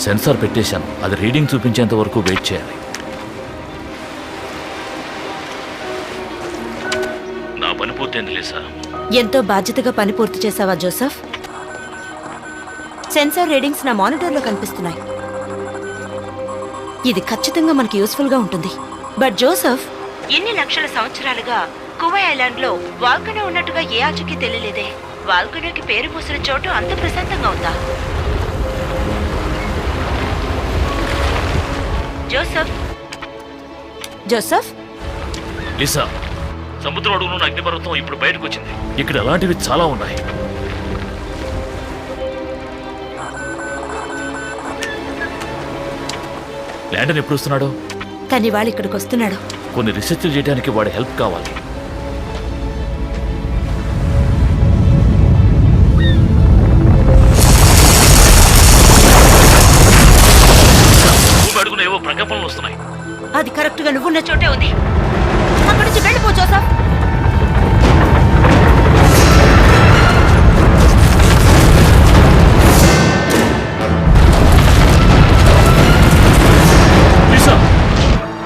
Censor పెట్టేశాను. అది reading చూపించేంత వరకు వెయిట్ చేయాలి. నా పని పూర్తయింది లిసా. ఎంతో బాధ్యతగా పని పూర్తి చేసావా జోసెఫ్? సెన్సార్ రీడింగ్స్ నా మానిటర్లో కనిపిస్తున్నాయి. ఇది ఖచ్చితంగా మనకి యూస్ఫుల్ గా ఉంటుంది. బట్ జోసెఫ్, ఎన్ని లక్షల సంవత్సరాలుగా కువై ఐలాండ్ లో వాల్కనో ఉన్నట్టుగా ఏ ఆచూకీ తెలియలేదే. వాల్కనోకి పేరు పూసిన చోటు అంత ప్రశాంతంగా ఉందా? జోసెఫ్ జోసెఫ్ లిసా, సముద్ర అడుగులో ఉన్న అగ్నిపర్వతం ఇప్పుడు బయటకు వచ్చింది. ఇక్కడ అలాంటివి చాలా ఉన్నాయి. ల్యాండన్ ఎప్పుడు వస్తున్నాడు? కానీ వాడు ఇక్కడికి వస్తున్నాడు. కొన్ని రీసెర్చ్లు చేయడానికి వాడి హెల్ప్ కావాలి. అడుగున ఏవో ప్రకంపనలు వస్తున్నాయి. అది కరెక్ట్ గా నువ్వున్న చోటే ఉంది. అక్కడి నుంచి వెళ్ళిపో Joseph.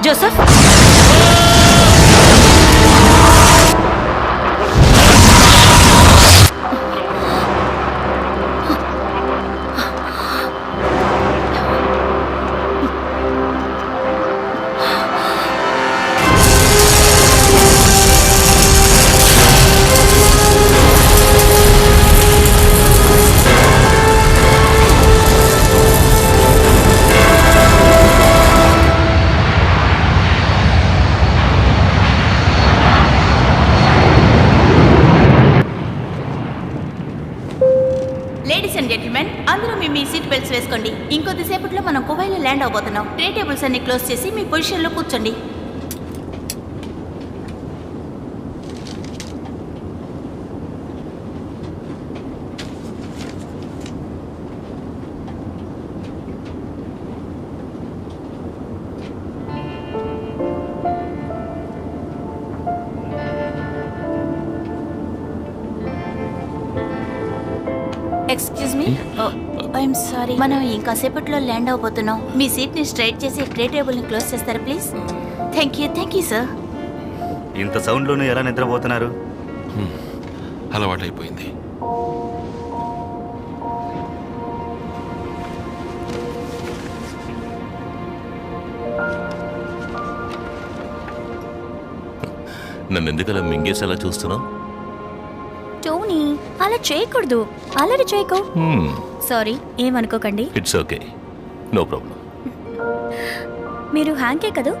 Joseph, ladies and gentlemen, అందరూ మీ సీట్ బెల్ట్స్ వేసుకోండి. ఇంకొద్దిసేపట్లో మనం కువైలో ల్యాండ్ అవబోతున్నాం. ట్రే టేబుల్స్ అన్ని క్లోజ్ చేసి మీ పొజిషన్లో కూర్చోండి. ఎక్స్క్యూజ్ మీ, ఐఎమ్ సారీ, మనం ఇంకాసేపట్లో ల్యాండ్ అవబోతున్నాం. మీ సీట్ని స్ట్రైట్ చేసి ట్రే టేబుల్ని క్లోజ్ చేస్తారా ప్లీజ్? Thank you sir. ఇంత సౌండ్లోనూ ఎలా నిద్రపోతున్నారు? అలవాటైపోయింది. నన్ను ఎందుకలా మింగేసేలా చూస్తున్నావు? టోనీ, అలా చేయకూడదు. అల్లరి చేయకు. సారీ, ఏమనుకోకండి. It's okay, no problem. మీరు హ్యాంకే కదూ?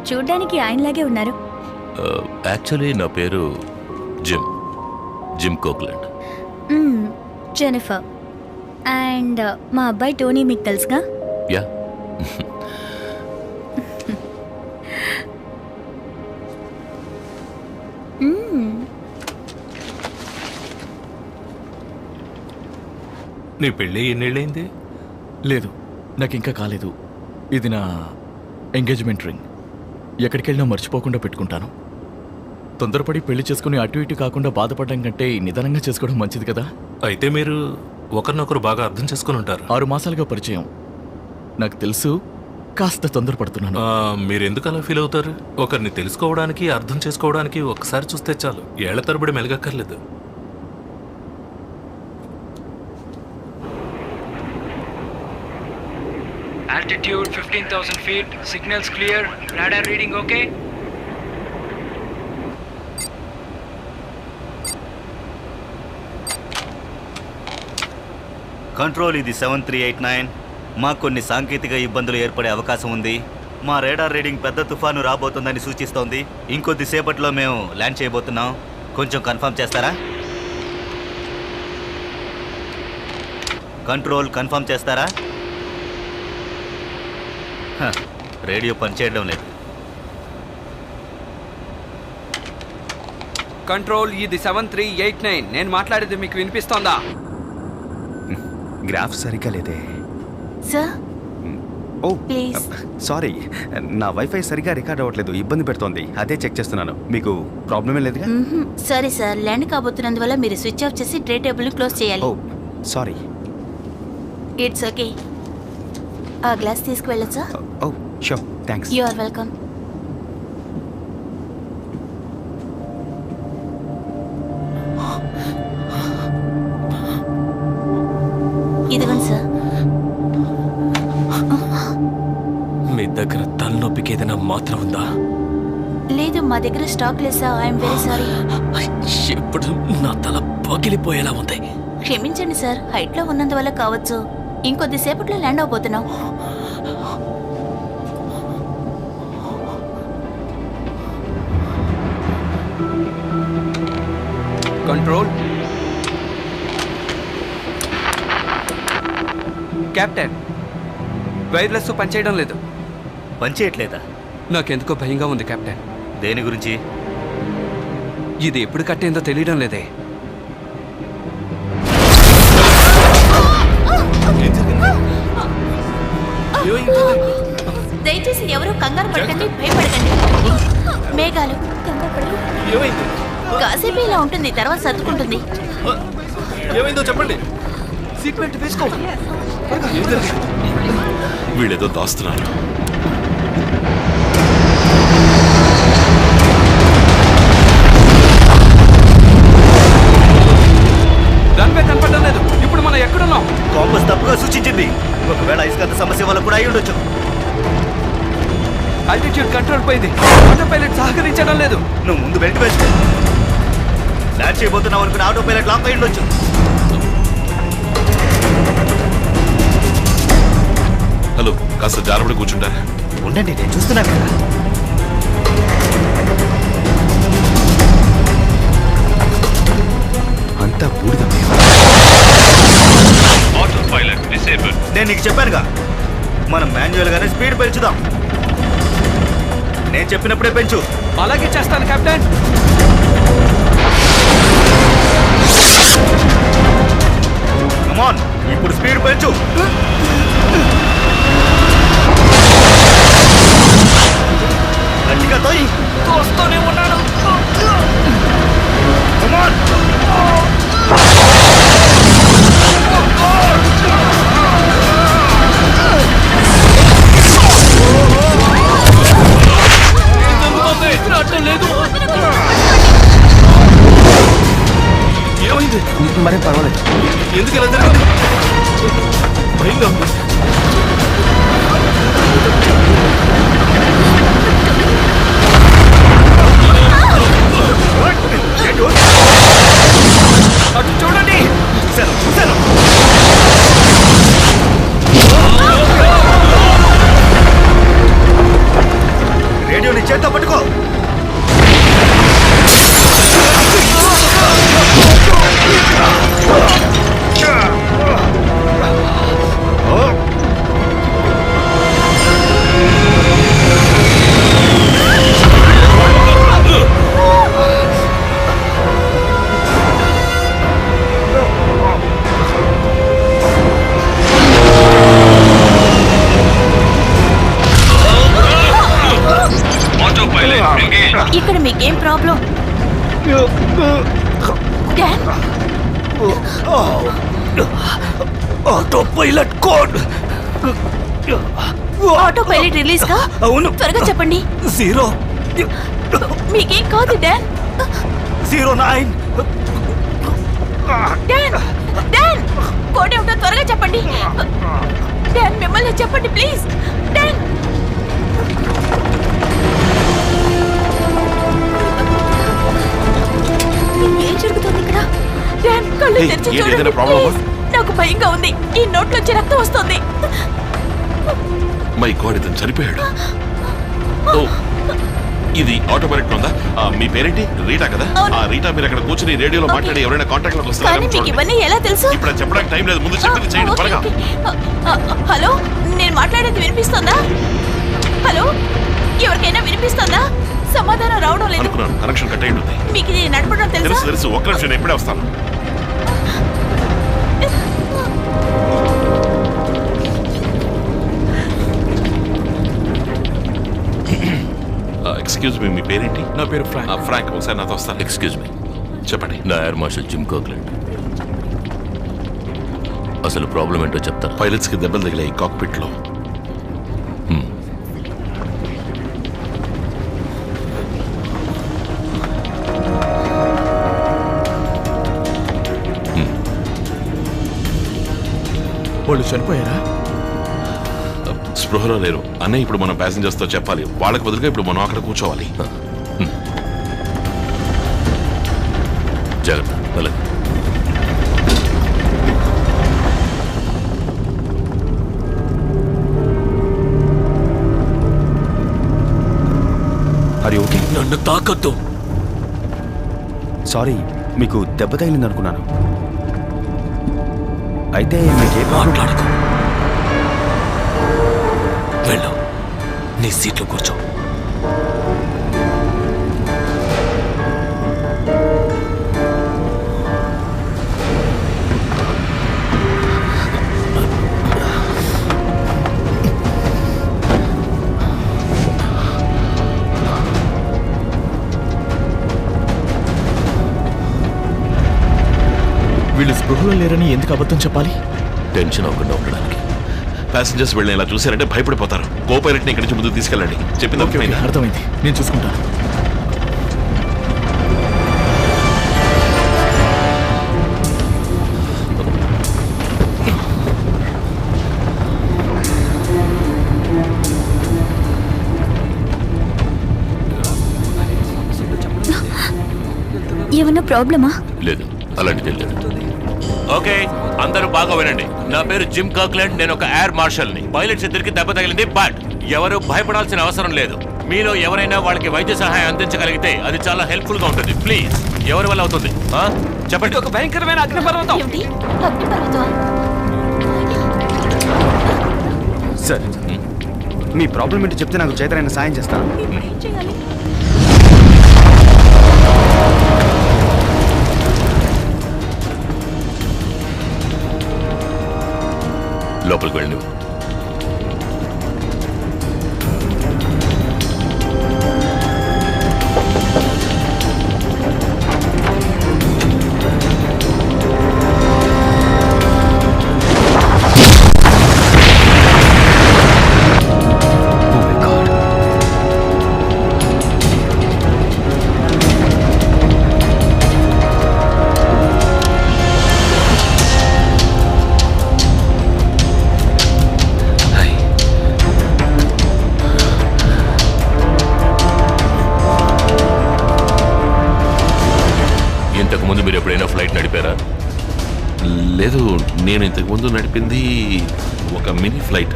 చూడ్డానికి ఆయనలాగే ఉన్నారు. యాక్చువల్లీ నా పేరు జిమ్ కోక్లాండ్. జెనిఫర్. అండ్ మా అబ్బాయి టోనీ మీకు తెలుసుగా? యా. నీ పెళ్ళి ఎన్నేళ్ళైంది? లేదు, నాకు ఇంకా కాలేదు. ఇది నా ఎంగేజ్మెంట్ రింగ్. ఎక్కడికి వెళ్ళినా మర్చిపోకుండా పెట్టుకుంటాను. తొందరపడి పెళ్లి చేసుకుని అటు ఇటు కాకుండా బాధపడడం కంటే నిదానంగా చేసుకోవడం మంచిది కదా. అయితే మీరు ఒకరినొకరు బాగా అర్థం చేసుకుని ఉంటారు. 6 మాసాలుగా పరిచయం. నాకు తెలుసు, కాస్త తొందరపడుతున్నాను. మీరు ఎందుకు అలా ఫీల్ అవుతారు? ఒకరిని తెలుసుకోవడానికి, అర్థం చేసుకోవడానికి ఒక్కసారి చూస్తే చాలు. ఏళ్ల తరబడి మెలగక్కర్లేదు. Altitude 15,000 feet, signals clear, radar reading okay? Control, ఇది 7389. మాకు కొన్ని సాంకేతిక ఇబ్బందులు ఏర్పడే అవకాశం ఉంది. మా రేడార్ రీడింగ్ పెద్ద తుఫాను రాబోతుందని సూచిస్తోంది. ఇంకొద్దిసేపట్లో మేము ల్యాండ్ చేయబోతున్నాం. కొంచెం కన్ఫర్మ్ చేస్తారా? కంట్రోల్, కన్ఫర్మ్ చేస్తారా? రేడియో పనిచేయడం లేదు. కంట్రోల్, ఇది 7389. నేను మాట్లాడేది మీకు వినిపిస్తోందా? గ్రాఫ్ సరిగ్గా లేదే సార్. Oh please. సారీ, నా వైఫై సరిగ్గా రికార్డ్ అవ్వట్లేదు, ఇబ్బంది పెడుతోంది. అదే చెక్ చేస్తున్నాను. మీకు ప్రాబ్లమే లేదుగా? సరే సార్, ల్యాండ్ కాబోతున్నందువల్ల మీరు స్విచ్ ఆఫ్ చేసి ట్రే టేబుల్ని క్లోజ్ చేయాలి. Oh sorry. It's okay. ఆ గ్లాస్ తీసుకువెళ్ళొచ్చా? Oh sure, thanks. You are welcome. ఇదిగోండి సార్. మీ దగ్గర తలనొప్పికి ఏదైనా మాత్రం ఉందా? లేదు, మా దగ్గర స్టాక్ లేదు సార్. I'm very sorry. ఇప్పుడు నా తల పగిలిపోయేలా ఉంది. క్షమించండి సార్, హైట్లో ఉన్నందువల్ల కావచ్చు. ఇంకొద్దిసేపట్లో ల్యాండ్ అవబోతున్నాం. కంట్రోల్. కెప్టెన్, వైర్లెస్ పనిచేయడం లేదు. పనిచేయట్లేదా? నాకెందుకో భయంగా ఉంది కెప్టెన్. దేని గురించి? ఇది ఎప్పుడు కట్టేందో తెలియడం లేదే. దయచేసి ఎవరు కంగారు పడకండి, భయపడకండి. మేఘాలు కంగారు పడకండి. కాసేపు ఇలా ఉంటుంది, తర్వాత సర్దుకుంటుంది. ఏమైందో చెప్పండి. సీట్ బెల్ట్ వేసుకో. వీళ్ళేదో దాస్తున్నారు. రన్వే కనపడడం లేదు. ఇప్పుడు మనం ఎక్కడున్నాం? కాంపస్ తప్పుగా సూచించింది. ఒకవేళ అయస్కాంత సమస్య వల్ల కూడా అయి ఉండొచ్చు. ఆల్టిట్యూడ్ కంట్రోల్ పోయింది. ఆటో పైలట్ సహకరించడం లేదు. నువ్వు ముందు బెల్ట్ వేసుకో. ల్యాండ్ చేయబోతున్నావు అనుకున్న ఆటో పైలట్ లాక్ అయి ఉండొచ్చు. హలో, కాస్త జారబడి కూర్చుంటారా? ఉండండి, నేను చూస్తున్నాను కదా. అంతా బూడిద. నేను నీకు చెప్పానుగా, మనం మాన్యువల్ గానే స్పీడ్ పెంచుదాం. నేను చెప్పినప్పుడే పెంచు. అలాగే చేస్తాను కెప్టెన్. కమాన్, ఇప్పుడు స్పీడ్ పెంచు. గట్టిగా తోయి. తోస్తూనే ఉన్నాను. కమాన్. ఏమైంది? మరేం పర్వాలేదు. ఎందుకు ఇలా జరిగింది? భయంగా ఉంది. అటు చూడండి. చూశాను, చూశాను. రేడియోని చేత్తో పట్టుకో. ఇక్కడ మీకేం problem? Auto pilot code. Auto pilot release గా? అవును. త్వరగా చెప్పండి. 0 మీకేం కాదు డాన్. 09. డాన్, డాన్, కోడ్ ఏమిటో త్వరగా చెప్పండి. డాన్, మిమ్మల్ని చెప్పండి ప్లీజ్. డాన్. ఏం జరుగుతుంది ఇక్కడ? డాన్, కళ్ళు తెరిచి చూడండి ప్లీజ్. నాకు భయంగా ఉంది. ఈ నోట్లోంచి రక్తం వస్తుంది. మై గాడ్, ఇతను చనిపోయాడు. ఓ, ఇది ఆటో పైలట్ ఉందా? మీ పేరేంటి? రీటా కదా? ఆ రీటా, మీరు అక్కడ కూర్చుని రేడియోలో మాట్లాడి ఎవరైనా కాంటాక్ట్ లోకి కానీ మీకు వస్తారా? ఇవన్నీ ఎలా తెలుసు? ఇప్పుడు చెప్పడానికి టైం లేదు, ముందు చెప్పింది చేయండి త్వరగా. హలో, నేను మాట్లాడేది వినిపిస్తుందా? హలో, ఎవరికైనా వినిపిస్తుందా? సమాధానం రావడం లేదు. అనుకున్నాను, కనెక్షన్ కట్ అయి ఉంటుంది. మీకు ఇది నడపడం తెలుసా? తెలుసు తెలుసు, ఒక్క నిమిషం, నేను ఇప్పుడే వస్తాను. ఎక్స్క్యూజ్ మీ, మీ పేరేంటి? నా పేరు ఫ్రాంక్. ఫ్రాంక్, ఒకసారి నాతో వస్తాను. ఎక్స్క్యూజ్ మీ, చెప్పండి. నా ఎయిర్ మార్షల్ జిమ్ కోక్లెండ్. అసలు ప్రాబ్లం ఏంటో చెప్తారా? పైలట్స్ కి దెబ్బలు తగిలాయి కాక్పిట్ లో. వాళ్ళు చనిపోయారా? స్పృహలో లేరు. అన్నయ్య ఇప్పుడు మనం ప్యాసింజర్స్ తో చెప్పాలి. వాళ్ళకి బదులుగా ఇప్పుడు మనం అక్కడ కూర్చోవాలి. జాగ్రత్త. వెళ్ళండి. అది ఓకే. నన్ను తాకొద్దు. సారీ, మీకు దెబ్బ తగిలింది అనుకున్నాను. అయితే మీకే మాట్లాడకు. వెళ్ళు, నీ సీట్లో కూర్చో. వీళ్ళు స్పృహలో లేరని ఎందుకు అబద్ధం చెప్పాలి? టెన్షన్ అవ్వకుండా ఉండడానికి. ప్యాసింజర్స్ వెళ్ళి ఇలా చూసారంటే భయపడిపోతారు. కో పైలట్ ని ఇక్కడి నుంచి ముందుకు తీసుకెళ్ళండి. చెప్పింది అర్థమైంది, నేను చూసుకుంటాను. ఏమన్నా ప్రాబ్లమా? లేదు, అలాంటిది లేదు. ఓకే, అందరూ బాగా వినండి. నా పేరు జిమ్ కాక్లాండ్. నేను ఒక ఎయిర్ మార్షల్ ని. పైలట్స్ ఇద్దరికి దెబ్బ తగిలింది, బట్ ఎవరు భయపడాల్సిన అవసరం లేదు. మీలో ఎవరైనా వాళ్ళకి వైద్య సహాయం అందించగలిగితే అది చాలా హెల్ప్ఫుల్ గా ఉంటుంది. ప్లీజ్, ఎవరి వల్ల అవుతుంది చెప్పండి. ఒక భయంకరమైన అగ్నిపర్వతం. సార్, మీ ప్రాబ్లం ఏంటో చెప్తే నాకు చేతనైన సాయం చేస్తాను. లోపలికి వెళ్ళి ఇంతకుముందు మీరు ఎప్పుడైనా ఫ్లైట్ నడిపారా? లేదు, నేను ఇంతకుముందు నడిపింది ఒక మినీ ఫ్లైట్,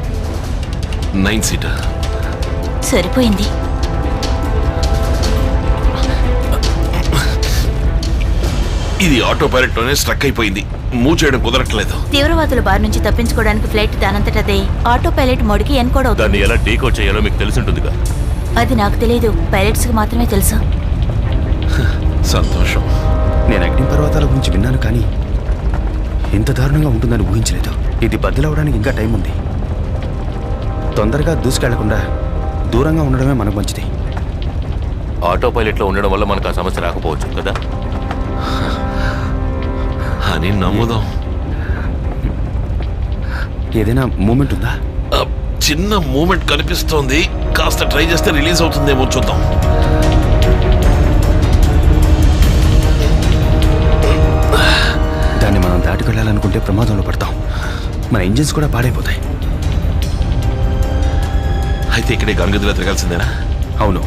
9 సీటర్. సరిపోయింది. ఇది ఆటో పైలట్ లోనే స్ట్రక్ అయిపోయింది. మూవ్ చేయడం కుదరట్లేదు. తీవ్రవాదుల బారి నుంచి తప్పించుకోవడానికి ఫ్లైట్ దానంతటదే ఆటో పైలట్ మోడ్కి ఎన్కోడ్ అవుతుంది. దాన్ని ఎలా డీకోడ్ చేయాలో మీకు తెలిసి ఉంటుందిగా. అది నాకు తెలియదు, పైలట్స్ కి మాత్రమే తెలుసు. సంతోషం. నేను అగ్నిపర్వతాల గురించి విన్నాను, కానీ ఇంత దారుణంగా ఉంటుందని ఊహించలేదు. ఇది బద్దలవడానికి ఇంకా టైం ఉంది. తొందరగా దూసుకెళ్లకుండా దూరంగా ఉండడమే మనకు మంచిది. ఆటో పైలట్ లో ఉండడం వల్ల మనకు ఆ సమస్య రాకపోవచ్చు కదా అని నమ్ముదాం. ఏదైనా మూమెంట్ ఉందా? చిన్న మూమెంట్ కనిపిస్తోంది. కాస్త ట్రై చేస్తే రిలీజ్ అవుతుందేమో, చూద్దాం. దాన్ని మనం దాటుకెళ్ళాలనుకుంటే ప్రమాదంలో పడతాం. మన ఇంజిన్స్ కూడా పాడైపోతాయి. అయితే ఇక్కడే గంగదిలో తిరగాల్సిందేనా? అవును.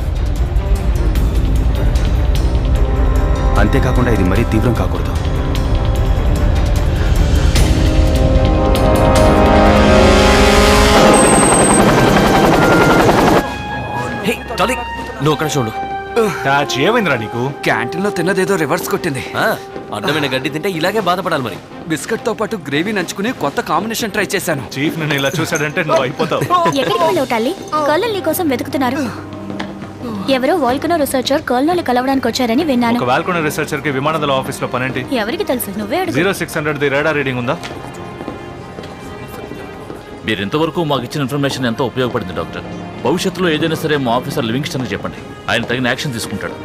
అంతేకాకుండా ఇది మరీ తీవ్రం కాకూడదు. నువ్వు అక్కడ చూడు. ఏమైందిరా నీకు? క్యాంటీన్ లో తిన్నదేదో రివర్స్ కొట్టింది. అడ్డమైన గడ్డి తింటే ఇలాగే బాధపడాలి మరి. బిస్కెట్ తో పాటు గ్రేవీ నంచుకుని కొత్త కాంబినేషన్ ట్రై చేశాను. చీఫ్ నిన్ను ఇలా చూసాడంటే నువ్వు అయిపోతావు. ఎక్కడికి వెళ్ళావు టాలీ? కర్నల్ నీ కోసం వెతుకుతున్నారు. ఎవరో వాల్కనో రీసెర్చర్ కర్నల్ కలవడానికి వచ్చారని విన్నాను. ఒక వాల్కనో రీసెర్చర్ కి విమానదళ ఆఫీస్ లో పనేంటి? ఎవరికి తెలుసు, నువ్వే అడుగు. 0600 ది రాడార్ రీడింగ్ ఉందా? మీరు ఇంతవరకు మాకు ఇచ్చిన ఇన్ఫర్మేషన్ ఎంతో ఉపయోగపడింది డాక్టర్. భవిష్యత్తులో ఏదైనా సరే మా ఆఫీసర్ లివింగ్స్టన్ చెప్పండి, ఆయన తగిన యాక్షన్ తీసుకుంటాడు.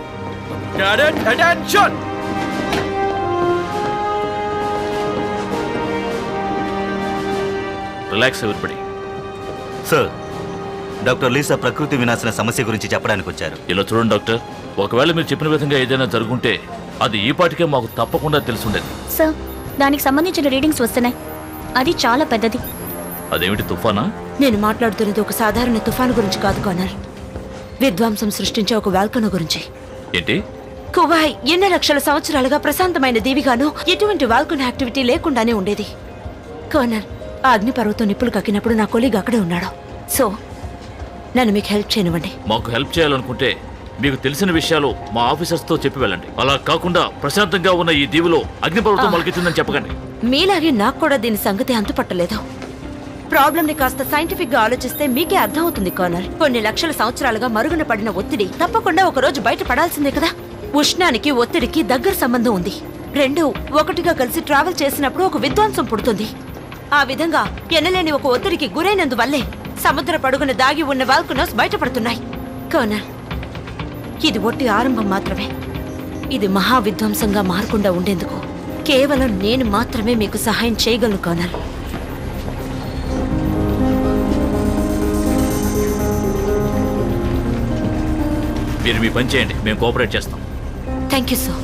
Relax everybody. Sir, doctor Lisa ప్రకృతి వినాశన సమస్య గురించి చెప్పడానికి వచ్చారు. ఇలా చూడండి డాక్టర్, ఒకవేళ మీరు చెప్పిన విధంగా ఏదైనా జరుగుంటే అది ఈ పాటికే మాకు తప్పకుండా తెలుసుండేది. సార్, దానికి సంబంధించిన రీడింగ్స్ వస్తున్నాయి. అది చాలా పెద్దది. అదేమిటి, తుఫానా? నేను మాట్లాడుతున్నది ఒక సాధారణ తుఫాను గురించి కాదు కానర్. విధ్వంసం సృష్టించే ఒక వాల్కనో గురించి. ఏంటి? కువాయ్ ఎన్ని లక్షల సంవత్సరాలుగా ప్రశాంతమైన దీవిగాను ఎటువంటి వాల్కనో యాక్టివిటీ లేకుండానే ఉండేది. కార్నర్, ఆ అగ్నిపర్వతం నిప్పులు కక్కినప్పుడు నా కొలీగ్ అక్కడే ఉన్నాడు. సో నన్ను మీకు హెల్ప్ చేయనివ్వండి. మాకు హెల్ప్ చేయాలనుకుంటే మీకు తెలిసిన విషయాలు మా ఆఫీసర్స్తో చెప్పి వెళ్ళండి. అలా కాకుండా ప్రశాంతంగా ఉన్న ఈ దీవిలో అగ్నిపర్వతం మొలకెత్తిందని చెప్పకండి. మీలాగే నాకు కూడా దీని సంగతి అంతుపట్టలేదు. ప్రాబ్లం ని కాస్త సైంటిఫిక్ గా ఆలోచిస్తే మీకే అర్థమవుతుంది కార్నర్. కొన్ని లక్షల సంవత్సరాలుగా మరుగున పడిన ఒత్తిడి తప్పకుండా ఒక రోజు బయట పడాల్సిందే కదా. ఉష్ణానికి ఒత్తిడికి దగ్గర సంబంధం ఉంది. రెండు ఒకటిగా కలిసి ట్రావెల్ చేసినప్పుడు ఒక విధ్వంసం పుడుతుంది. ఆ విధంగా ఎనలేని ఒక ఒత్తిడికి గురైనందువల్లే సముద్ర పడుగున దాగి ఉన్న వాల్కనోస్ బయటపడుతున్నాయి. కార్నర్, ఇది ఒట్టి ఆరంభం మాత్రమే. ఇది మహా విధ్వంసంగా మారకుండా ఉండేందుకు కేవలం నేను మాత్రమే మీకు సహాయం చేయగలను కార్నర్. మీరు మీ పని చేయండి, మేము కోఆపరేట్ చేస్తాం. Thank you sir.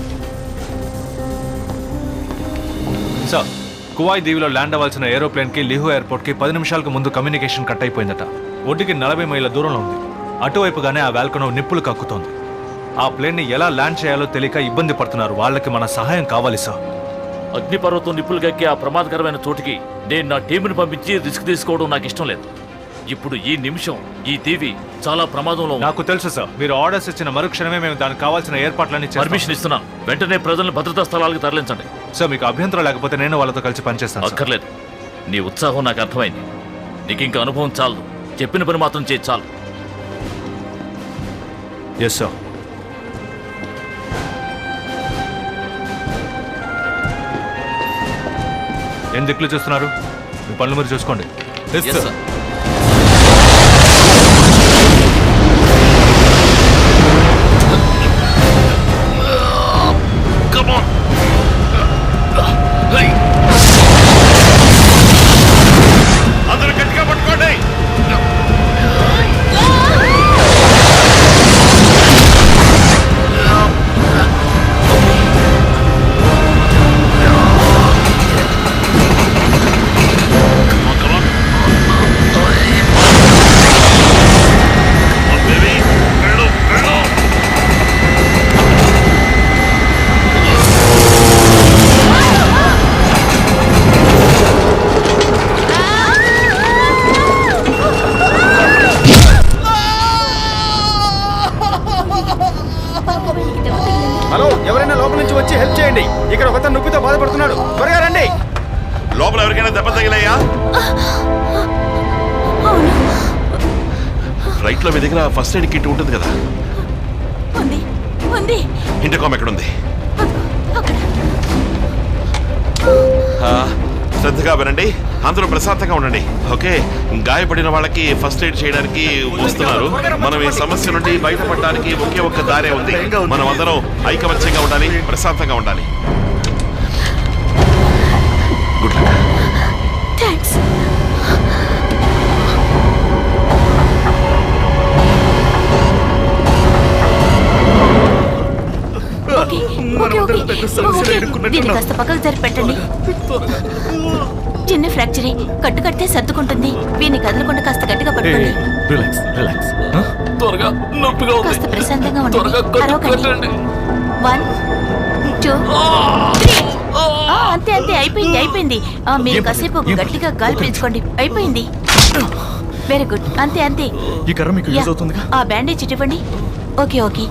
సార్, కువాయ్ దీవిలో ల్యాండ్ అవ్వాల్సిన ఏరోప్లేన్కి లిహు ఎయిర్పోర్ట్కి 10 నిమిషాలకు ముందు కమ్యూనికేషన్ కట్ అయిపోయిందట. ఒడ్డుకి 40 మైళ్ళ దూరంలో ఉంది. అటువైపుగానే ఆ వాల్కనో నిప్పులు కక్కుతోంది. ఆ ప్లేన్ని ఎలా ల్యాండ్ చేయాలో తెలియక ఇబ్బంది పడుతున్నారు. వాళ్ళకి మన సహాయం కావాలి సార్. అగ్నిపర్వతం నిప్పులు కక్కి ఆ ప్రమాదకరమైన చోటికి నేను నా టీంని పంపించి రిస్క్ తీసుకోవడం నాకు ఇష్టం లేదు. ఇప్పుడు ఈ నిమిషం ఈ దీవి చాలా ప్రమాదంలో. నాకు తెలుసు సార్, మీరు ఆర్డర్స్ ఇచ్చిన మరుక్షణమే మేము దానికి కావాల్సిన ఏర్పాట్లన్నీ పర్మిషన్ ఇస్తున్నాం. వెంటనే ప్రజలను భద్రతా స్థలాలకు తరలించండి. సార్, మీకు అభ్యంతరం లేకపోతే నేను వాళ్ళతో కలిసి పనిచేస్తాను. అక్కర్లేదు, నీ ఉత్సాహం నాకు అర్థమైంది. నీకు ఇంకా అనుభవం చాలు, చెప్పిన పని మాత్రం చేయి చాలు. Yes sir. ఏం దిక్కులు చూస్తున్నారు? మీ పనులు మీరు చూసుకోండి. అందరూ గట్టిగా పట్టుకోండి. హలో, ఎవరైనా లోపల నుంచి వచ్చి హెల్ప్ చేయండి. ఇక్కడ ఒకతను నొప్పితో బాధపడుతున్నాడు. త్వరగా రండి. లోపల ఎవరికైనా దెబ్బ తగిలాయా? రైట్ లో మీ దగ్గర ఫస్ట్ ఎయిడ్ కిట్ ఉంటుంది కదా? ఇంటర్కామ్ ఎక్కడుంది? శ్రద్ధగా వినండి, అందరూ ప్రశాంతంగా ఉండండి. ఓకే, గాయపడిన వాళ్ళకి ఫస్ట్ ఎయిడ్ చేయడానికి వస్తున్నారు. మనం ఈ సమస్య నుండి బయటపడడానికి ఒకే ఒక్క దారే ఉంది. మనం అందరం ఐకమత్యంగా ఉండాలి, ప్రశాంతంగా ఉండాలి. Good luck. థాంక్స్. దీన్ని కాస్త పక్కకు జరిపి పెట్టండి. చిన్న ఫ్రాక్చరే, కట్టు కడితే సర్దుకుంటుంది. వీడిని కదలకుండా కాస్త గట్టిగా పట్టుకోండి. Relax relax. త్వరగా నొప్పిగా ఉంది. కాస్త ప్రశాంతంగా ఉండండి. అరవకండి. 1 2 3. అంతే అంతే, అయిపోయింది అయిపోయింది. మీరు కాసేపు గట్టిగా గాలి పీల్చుకోండి. అయిపోయింది. Very good. అంతే అంతే. ఈ కర్ర మీకు యూజ్ అవుతుందిగా? ఆ బ్యాండేజ్ ఇవ్వండి. ఓకే ఓకే,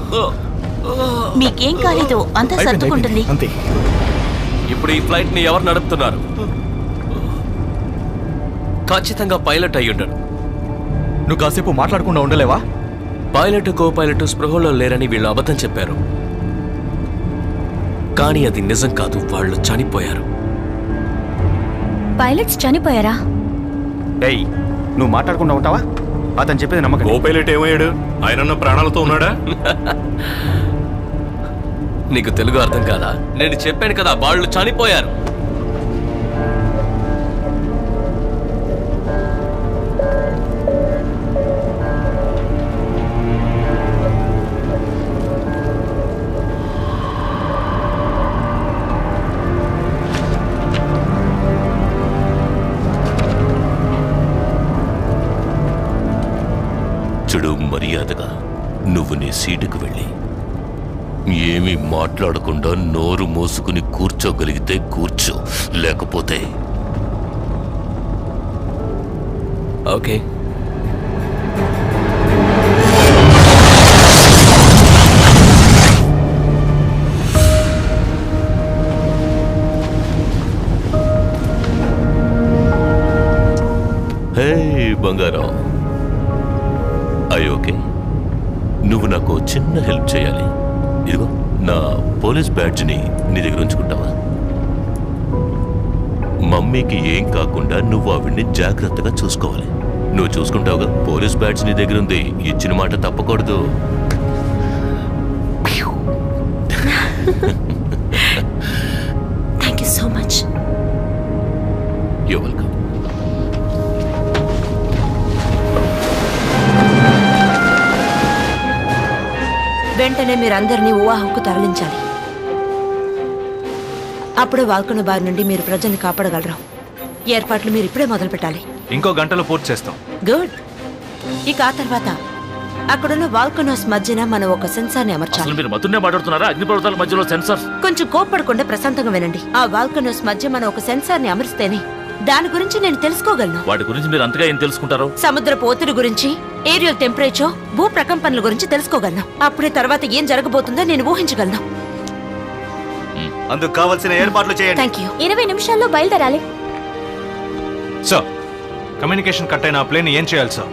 మీకేం కాలేదు, అంతా సర్దుకుంటుంది. అంతే. ఇప్పుడు ఈ ఫ్లైట్ ని ఎవరు నడుపుతున్నారు? ఖచ్చితంగా పైలట్ అయి ఉండడు. నువ్వు కాసేపు మాట్లాడకుండా ఉండలేవా? పైలట్ కో పైలట్ స్పృహలో లేరని వీళ్ళు అబద్ధం చెప్పారు. కానీ అది నిజం కాదు, వాళ్ళు చనిపోయారు. పైలట్స్ చనిపోయారా? ఏయ్, నువ్వు మాట్లాడకుండా ఉంటావా? అతను చెప్పేది నమ్మకం. కో పైలట్ ఏమయ్యాడు? ఆయన ప్రాణాలతో ఉన్నాడా? నీకు తెలుగు అర్థం కాదా? నేను చెప్పాను కదా, వాళ్ళు చనిపోయారు. మర్యాదగా నువ్వు నీ సీటుకు వెళ్ళి ఏమీ మాట్లాడకుండా నోరు మోసుకుని కూర్చోగలిగితే కూర్చో, లేకపోతే ఓకే. హే బంగారం, ఓకే. నువ్వు నాకు చిన్న హెల్ప్ చేయాలి. ఇదిగో నా పోలీస్ బ్యాడ్జ్ని నీ దగ్గర ఉంచుకుంటావా? మమ్మీకి ఏం కాకుండా నువ్వు ఆవిడ్ని జాగ్రత్తగా చూసుకోవాలి. నువ్వు చూసుకుంటావుగా? పోలీస్ బ్యాడ్జ్ నీ దగ్గర ఉంది, ఇచ్చిన మాట తప్పకూడదు. Thank you so much. You welcome. వెంటనే మీరందరినీ ఊహాహుకు తరలించాలి. అప్పుడే వాల్కొన బారి నుండి మీరు ప్రజల్ని కాపాడగలరు. ఏర్పాట్లు మీరు ఇప్పుడే మొదలు పెట్టాలి. ఇంకో గంటలో పూర్తి చేస్తాం. గుడ్. ఇక ఆ తర్వాత అక్కడున్న వాల్కనోస్ మధ్యన మనం ఒక సెన్సార్ని అమర్చాలి. అసలు మీరు మతున్నే మాట్లాడుతున్నారా? అగ్నిపర్వతాల మధ్యలో సెన్సార్? కొంచెం కోప్పడకుండా ప్రశాంతంగా వినండి. ఆ వాల్కనోస్ మధ్య మనం ఒక సెన్సార్ని అమరిస్తేనే దాని గురించి నేను తెలుసుకోగలను. వాటి గురించి మీరు అంతగా ఏం తెలుసుకుంటారు? సముద్రపు ఒత్తిడి గురించి, ఏరియల్ టెంపరేచర్, భూ ప్రకంపనల గురించి తెలుసుకోగలను. అప్పుడే తర్వాత ఏం జరగబోతుందో నేను ఊహించగలను. అందుకు కావాల్సిన ఏర్పాట్లు చేయండి. Thank you. 20 నిమిషాల్లో బయలుదేరాలి. సార్, కమ్యూనికేషన్ కట్ అయిన ఆ ప్లేన్ ఏం చేయాలి సార్?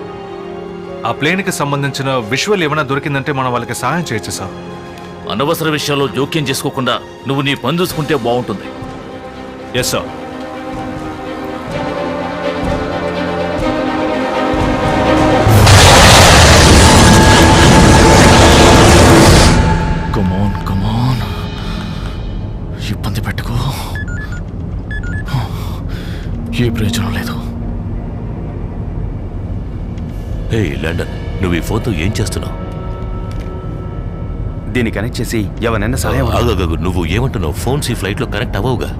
ఆ ప్లేన్కి సంబంధించిన విజువల్ ఏమైనా దొరికిందంటే మనం వాళ్ళకి సహాయం చేయొచ్చు సార్. అనవసర విషయాల్లో జోక్యం చేసుకోకుండా నువ్వు నీ పని చూసుకుంటే బాగుంటుంది. Yes sir. కమాన్, ఇబ్బంది పెట్టుకో. ఏ ప్రయోజనం లేదు. హే లండన్, నువ్వు ఈ ఫోన్తో ఏం చేస్తున్నావు? దీన్ని కనెక్ట్ చేసి ఎవరైనా సహాయం ఆగగు, నువ్వు ఏమంటున్నావు? ఫోన్స్ ఈ ఫ్లైట్లో కనెక్ట్ అవ్వవుగా?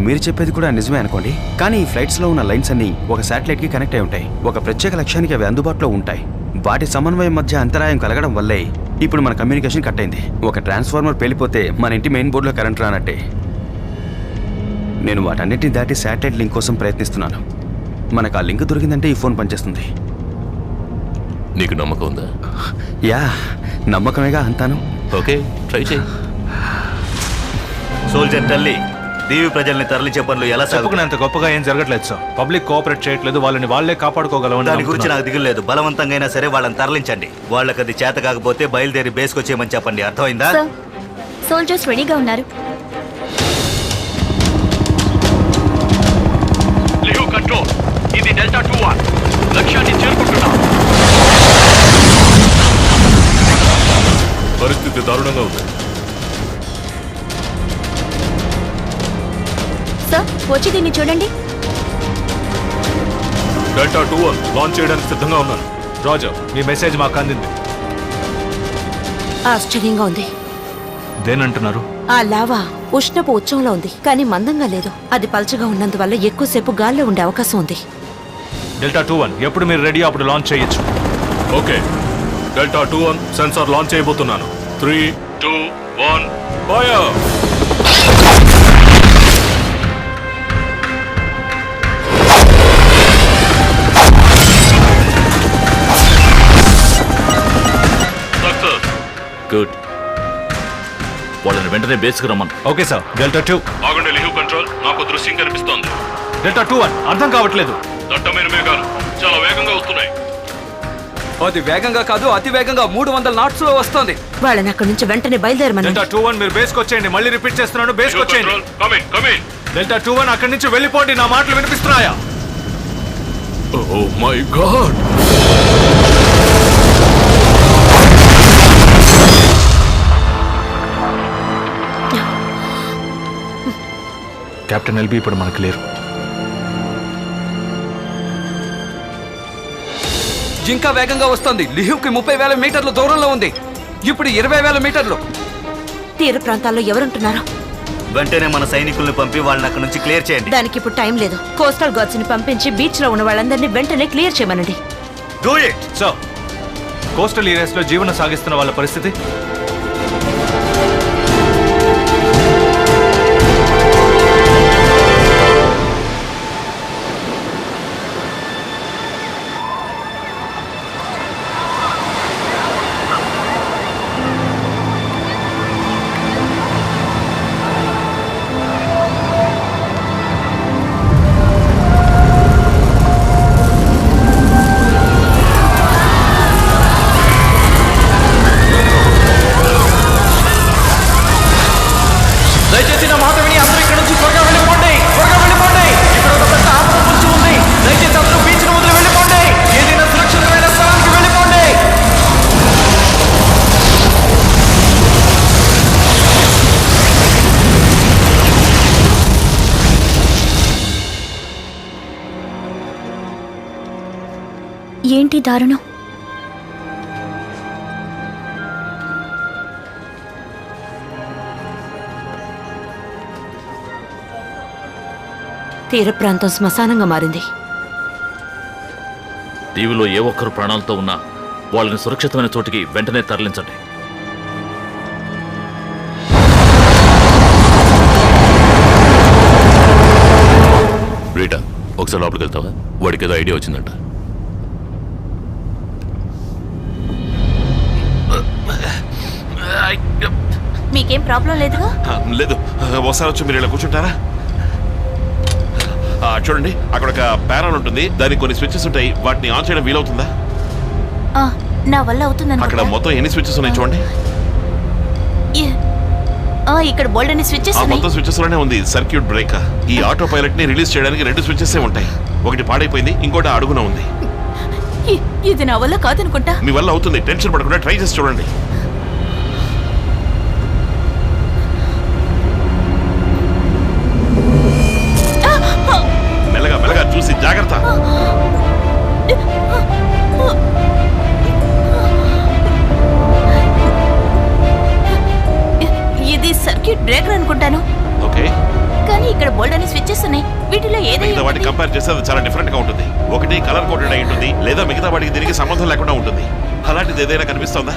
మీరు చెప్పేది కూడా నిజమే అనుకోండి, కానీ ఈ ఫ్లైట్స్లో ఉన్న లైన్స్ అన్ని ఒక శాటిలైట్కి కనెక్ట్ అయి ఉంటాయి. ఒక ప్రత్యేక లక్ష్యానికి అవి అందుబాటులో ఉంటాయి. వాటి సమన్వయం మధ్య అంతరాయం కలగడం వల్లే ఇప్పుడు మన కమ్యూనికేషన్ కట్ అయింది. ఒక ట్రాన్స్ఫార్మర్ పేలిపోతే మన ఇంటి మెయిన్ బోర్డులో కరెంట్ రానట్టే. నేను వాటన్నిటిని దాటి శాటిలైట్ లింక్ కోసం ప్రయత్నిస్తున్నాను. మనకు ఆ లింక్ దొరికిందంటే ఈ ఫోన్ పనిచేస్తుంది. నీకు నమ్మకం ఉందా? యా, నమ్మకమేగా అంతాను. ఓకే, ట్రై చేయి. సోల్జర్ తల్లి, దీవి ప్రజల్ని తరలించే పనులు ఎలా చెప్పుకునేంత గొప్పగా ఏం జరగట్లేదు సార్. పబ్లిక్ కోఆపరేట్ చేయట్లేదు. వాళ్ళని వాళ్ళే కాపాడుకోగలమని. దాని గురించి నాకు దిగులు లేదు. బలవంతంగా అయినా సరే వాళ్ళని తరలించండి. వాళ్ళకి అది చేత కాకపోతే బయలుదేరి బేస్కి వచ్చేయమని చెప్పండి. అర్థమైందా? సోల్జర్స్ రెడీగా ఉన్నారు. కంట్రోల్, ఇది డెల్టా 2-1. లక్ష్యాన్ని చేరుకుంటున్నాం. పరిస్థితి దారుణంగా ఉంది. సార్, వచ్చి దీన్ని చూడండి. డెల్టా 2-1 లాంచ్ చేయడానికి సిద్ధంగా ఉన్నాను. రాజా, మీ మెసేజ్ మాకు అందింది. ఆశ్చర్యంగా ఉంది. దేనంటున్నారు? ఆ లావా ఉష్ణపు ఉచ్చంలో ఉంది, కానీ మందంగా లేదు. అది పల్చగా ఉన్నందువల్ల ఎక్కువసేపు గాల్లో ఉండే అవకాశం ఉంది. డెల్టా 2-1 ఎప్పుడు మీరు రెడీ అప్పుడు లాంచ్ చేయొచ్చు. ఓకే, డెల్టా 2-1 సెన్సార్ లాంచ్ చేయబోతున్నాను. 3, 2, 1 ఫైర్. గుడ్. వాళ్ళని వెంటనే బేస్కి రమ్మను. Okay sir. డెల్టా 2 ఆగండి. లిహు కంట్రోల్, నాకు దృశ్యం కనిపిస్తోంది. డెల్టా 2-1 అర్థం కావట్లేదు. దట్టమైన మేఘాలు చాలా వేగంగా వస్తున్నాయి. అది వేగంగా కాదు, అతి వేగంగా 300 knots లో వస్తుంది. వాళ్ళని అక్కడి నుంచి వెంటనే బయలుదేరమని. డెల్టా 2-1 మీరు బేస్కి వచ్చేయండి. మళ్ళీ రిపీట్ చేస్తున్నాను, బేస్కి వచ్చేయండి. డెల్టా 2-1 అక్కడి నుంచి వెళ్ళిపోండి. నా మాటలు వినిపిస్తున్నాయా? Oh my god. కెప్టెన్ ఎల్బీ ఇప్పుడు మనకు లేరు. ఇంకా వేగంగా వస్తుంది. లిహుకి 30,000 మీటర్ల దూరంలో ఉంది. ఇప్పుడు 20,000 మీటర్లు. తీర ప్రాంతాల్లో ఎవరుంటున్నారు? వెంటనే మన సైనికుల్ని పంపి వాళ్ళని అక్కడ నుంచి క్లియర్ చేయండి. దానికి ఇప్పుడు టైం లేదు. కోస్టల్ గార్డ్స్ ని పంపించి బీచ్ లో ఉన్న వాళ్ళందరినీ వెంటనే క్లియర్ చేయమనండి. Do it. So coastal areas లో జీవనం సాగిస్తున్న వాళ్ళ పరిస్థితి? దయచేసి నా మాట విని అందరూ ఇక్కడ నుంచి త్వరగా వెళ్ళిపోండి. ఇక్కడ ఒక పెద్ద ఆపద పొంచి ఉంది. దయచేసి అందరూ బీచ్ ను వదిలి వెళ్ళిపోండి. ఏదైనా సురక్షితమైన స్థలానికి వెళ్ళిపోండి. ఏంటి దారుణం? తీర ప్రాంతం శ్మశానంగా మారింది. టీవీలో ఏ ఒక్కరు ప్రాణాలతో ఉన్నా వాళ్ళని సురక్షితమైన చోటికి వెంటనే తరలించండి. రీటా, ఒకసారి లోపలికి వెళ్తావా? వాడికి ఏదో ఐడియా వచ్చిందంట. మీకేం ప్రాబ్లం లేదుగా? లేదు, ఒకసారి వచ్చి మీరు ఇలా కూర్చుంటారా? చూడండి, అక్కడ ఒక ప్యానల్ ఉంటుంది, దానికి కొన్ని స్విచ్చెస్ ఉంటాయి. వాటిని ఆన్ చేయడం వీలవుతుందా? నా వల్ల అవుతుందని అక్కడ మొత్తం ఎన్ని స్విచ్చెస్ ఉన్నాయి చూడండి. ఇక్కడ బోల్డ్ అని స్విచ్చెస్ మొత్తం స్విచ్చెస్ లోనే ఉంది సర్క్యూట్ బ్రేకర్. ఈ ఆటో పైలట్ ని రిలీజ్ చేయడానికి 2 స్విచ్చెస్ ఉంటాయి. ఒకటి పాడైపోయింది, ఇంకోటి అడుగున ఉంది. ఇది నా వల్ల కాదనుకుంటా. మీ వల్ల అవుతుంది, టెన్షన్ పడకుండా ట్రై చేసి చూడండి. మెల్లగా చూసి జాగ్రత్త. ఇది సర్క్యూట్ బ్రేకర్ అనుకుంటాను. ఓకే, కానీ ఇక్కడ బోల్డ్ అని స్విచ్చెస్ ఉన్నాయి. వీటిలో మిగతా వాటికి కంపేర్ చేస్తే అది చాలా డిఫరెంట్ గా ఉంటుంది. ఒకటి కలర్ కోటెడ్ అయి ఉంటుంది, లేదా మిగతా వాటికి దీనికి సంబంధం లేకుండా ఉంటుంది. అలాంటిది ఏదైనా కనిపిస్తోందా?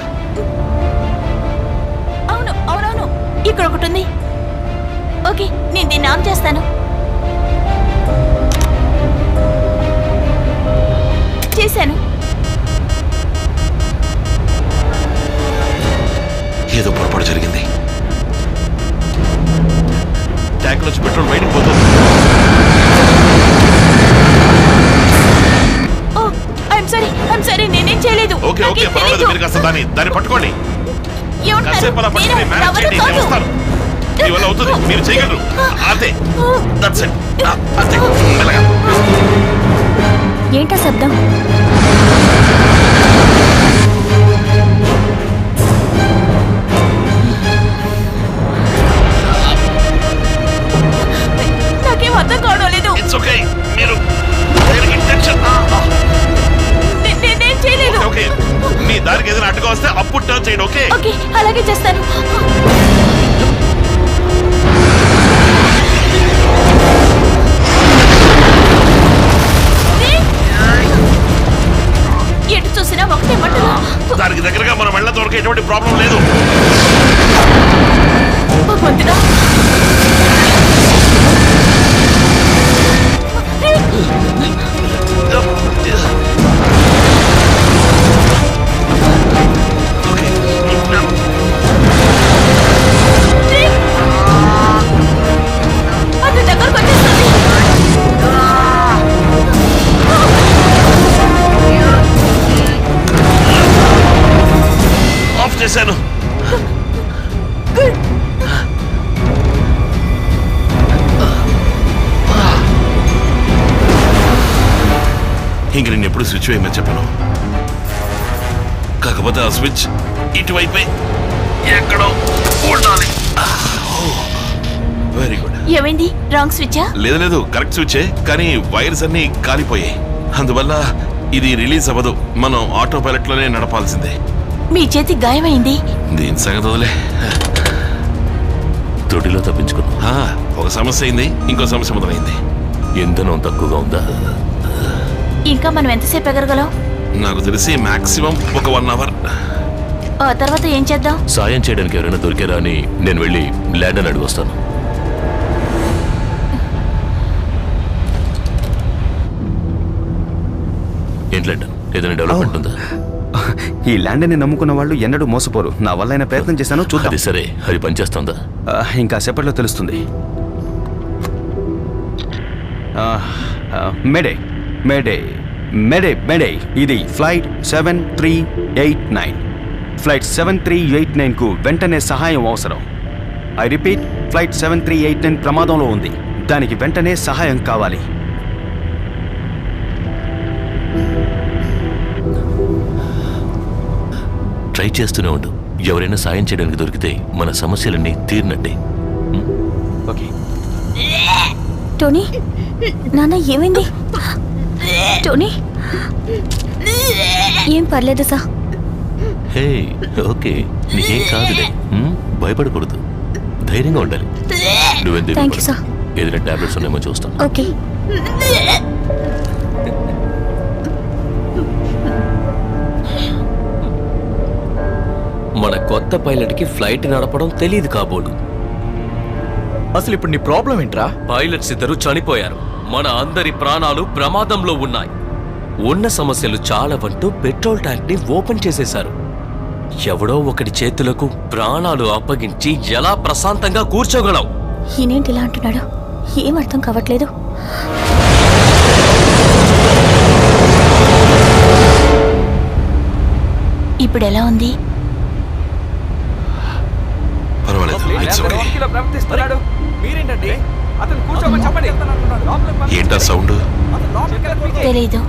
అవునవును, ఇక్కడ ఒకటి ఉంది. ఓకే, నేను దీన్ని ఆన్ చేస్తాను. చేశాను. ఏదో పొరపాటు జరిగింది. ట్యాంక్ నుంచి పెట్రోల్ బయటకు పోతుంది. ఐఎమ్ సారీ, నేనేం చేయలేదు. ఓకే పర్వాలేదు, మీరు కాస్త దాన్ని పట్టుకోండి. కాసేపు అలా పట్టుకోండి, మేనేజ్ చేయండి, నేను వస్తాను. మీ వల్ల అవుతుంది, మీరు చేయగలరు. అదే దట్స్ ఇట్. అంతే, మెల్లగా. ఏంటా శబ్దం? నాకేం అర్థం కావడం లేదు. ఇట్స్ ఓకే, మీరు టెన్షన్. నేనేం చేయలేదు. ఓకే, మీ దారికి ఏదైనా అడ్డుగా వస్తే అప్పుడు టర్న్ చేయండి. ఓకే ఓకే, అలాగే చేస్తాను. ఎటు చూసినా ఒకటే మంటలు. దానికి దగ్గరగా మనం వెళ్ళ దొరక ఎటువంటి ప్రాబ్లం లేదు. భగవంతుడా, అది దగ్గరకు వచ్చేస్తుంది. ఆఫ్ చేశాను. ఇంక నేను ఎప్పుడు స్విచ్ వేయమని చెప్పాను. కాకపోతే ఆ స్విచ్ ఇటువైపే ఎక్కడో ఉండాలి. Very good. ఏమైంది? రాంగ్ స్విచ్చా? లేదు, కరెక్ట్ స్విచ్చే, కానీ వైర్స్ అన్ని కాలిపోయాయి. అందువల్ల ఇది రిలీజ్ అవ్వదు. మనం ఆటో పైలట్ లోనే నడపాల్సిందే. మీ చేతి గాయమైంది. దీని సంగతి వదిలే. తొడిలో తప్పించుకున్నా. ఒక సమస్య అయింది, ఇంకో సమస్య మొదలైంది. ఇంధనం తక్కువగా ఉందా? ఇంకా మనం ఎంతసేపు ఎగరగలం? నాకు తెలిసి మాక్సిమం ఒక 1 అవర్. తర్వాత ఏం చేద్దాం? సాయం చేయడానికి ఎవరైనా దొరికారా అని నేను వెళ్ళి ల్యాండర్ అడిగి వస్తాను. ఏంటి ల్యాండర్, ఏదైనా డెవలప్మెంట్ ఉందా? ఈ ల్యాండ్ని నమ్ముకున్న వాళ్ళు ఎన్నడూ మోసపోరు. నా వల్ల అయినా ప్రయత్నం చేశాను, చూద్దాం. అది సరే, అది పనిచేస్తుందా? ఇంకా సేపట్లో తెలుస్తుంది. మేడే మేడే మేడే మేడే, ఇది ఫ్లైట్ 7389. ఫ్లైట్ 7389కు వెంటనే సహాయం అవసరం. ఐ రిపీట్, ఫ్లైట్ 7389 ప్రమాదంలో ఉంది. దానికి వెంటనే సహాయం కావాలి. ట్రై చేస్తూనే ఉండు. ఎవరైనా సాయం చేయడానికి దొరికితే మన సమస్యలన్నీ తీరినట్టే. ఓకే. టోనీ, నాన్న ఏమైంది? టోనీ, ఏం పర్లేదు సార్. హే, ఓకే, నీకేం కాదులే. భయపడకూడదు, ధైర్యంగా ఉండాలి. నువ్వెందుకు? Thank you sir. ఏదైనా టాబ్లెట్స్ ఉన్నాయేమో చూస్తాను. ఓకే. మన కొత్త పైలట్కి ఫ్లైట్ నడపడం తెలియదు కాబోలు. అసలు ఇప్పుడు నీ ప్రాబ్లం ఏంట్రా? పైలట్స్ ఇద్దరు చనిపోయారు. మన అందరి ప్రాణాలు ప్రమాదంలో ఉన్నాయి. ఉన్న సమస్యలు చాలావంటూ పెట్రోల్ ట్యాంక్ ని ఓపెన్ చేసేశారు. ఎవడో ఒకటి చేతులకు ప్రాణాలు అప్పగించి ఎలా ప్రశాంతంగా కూర్చోగలం? ఈయనేంటి ఇలా అంటున్నాడు? ఏం అర్థం కావట్లేదు. ఇప్పుడు ఎలా ఉంది? ఏంటా సౌండ్? తెలీదు.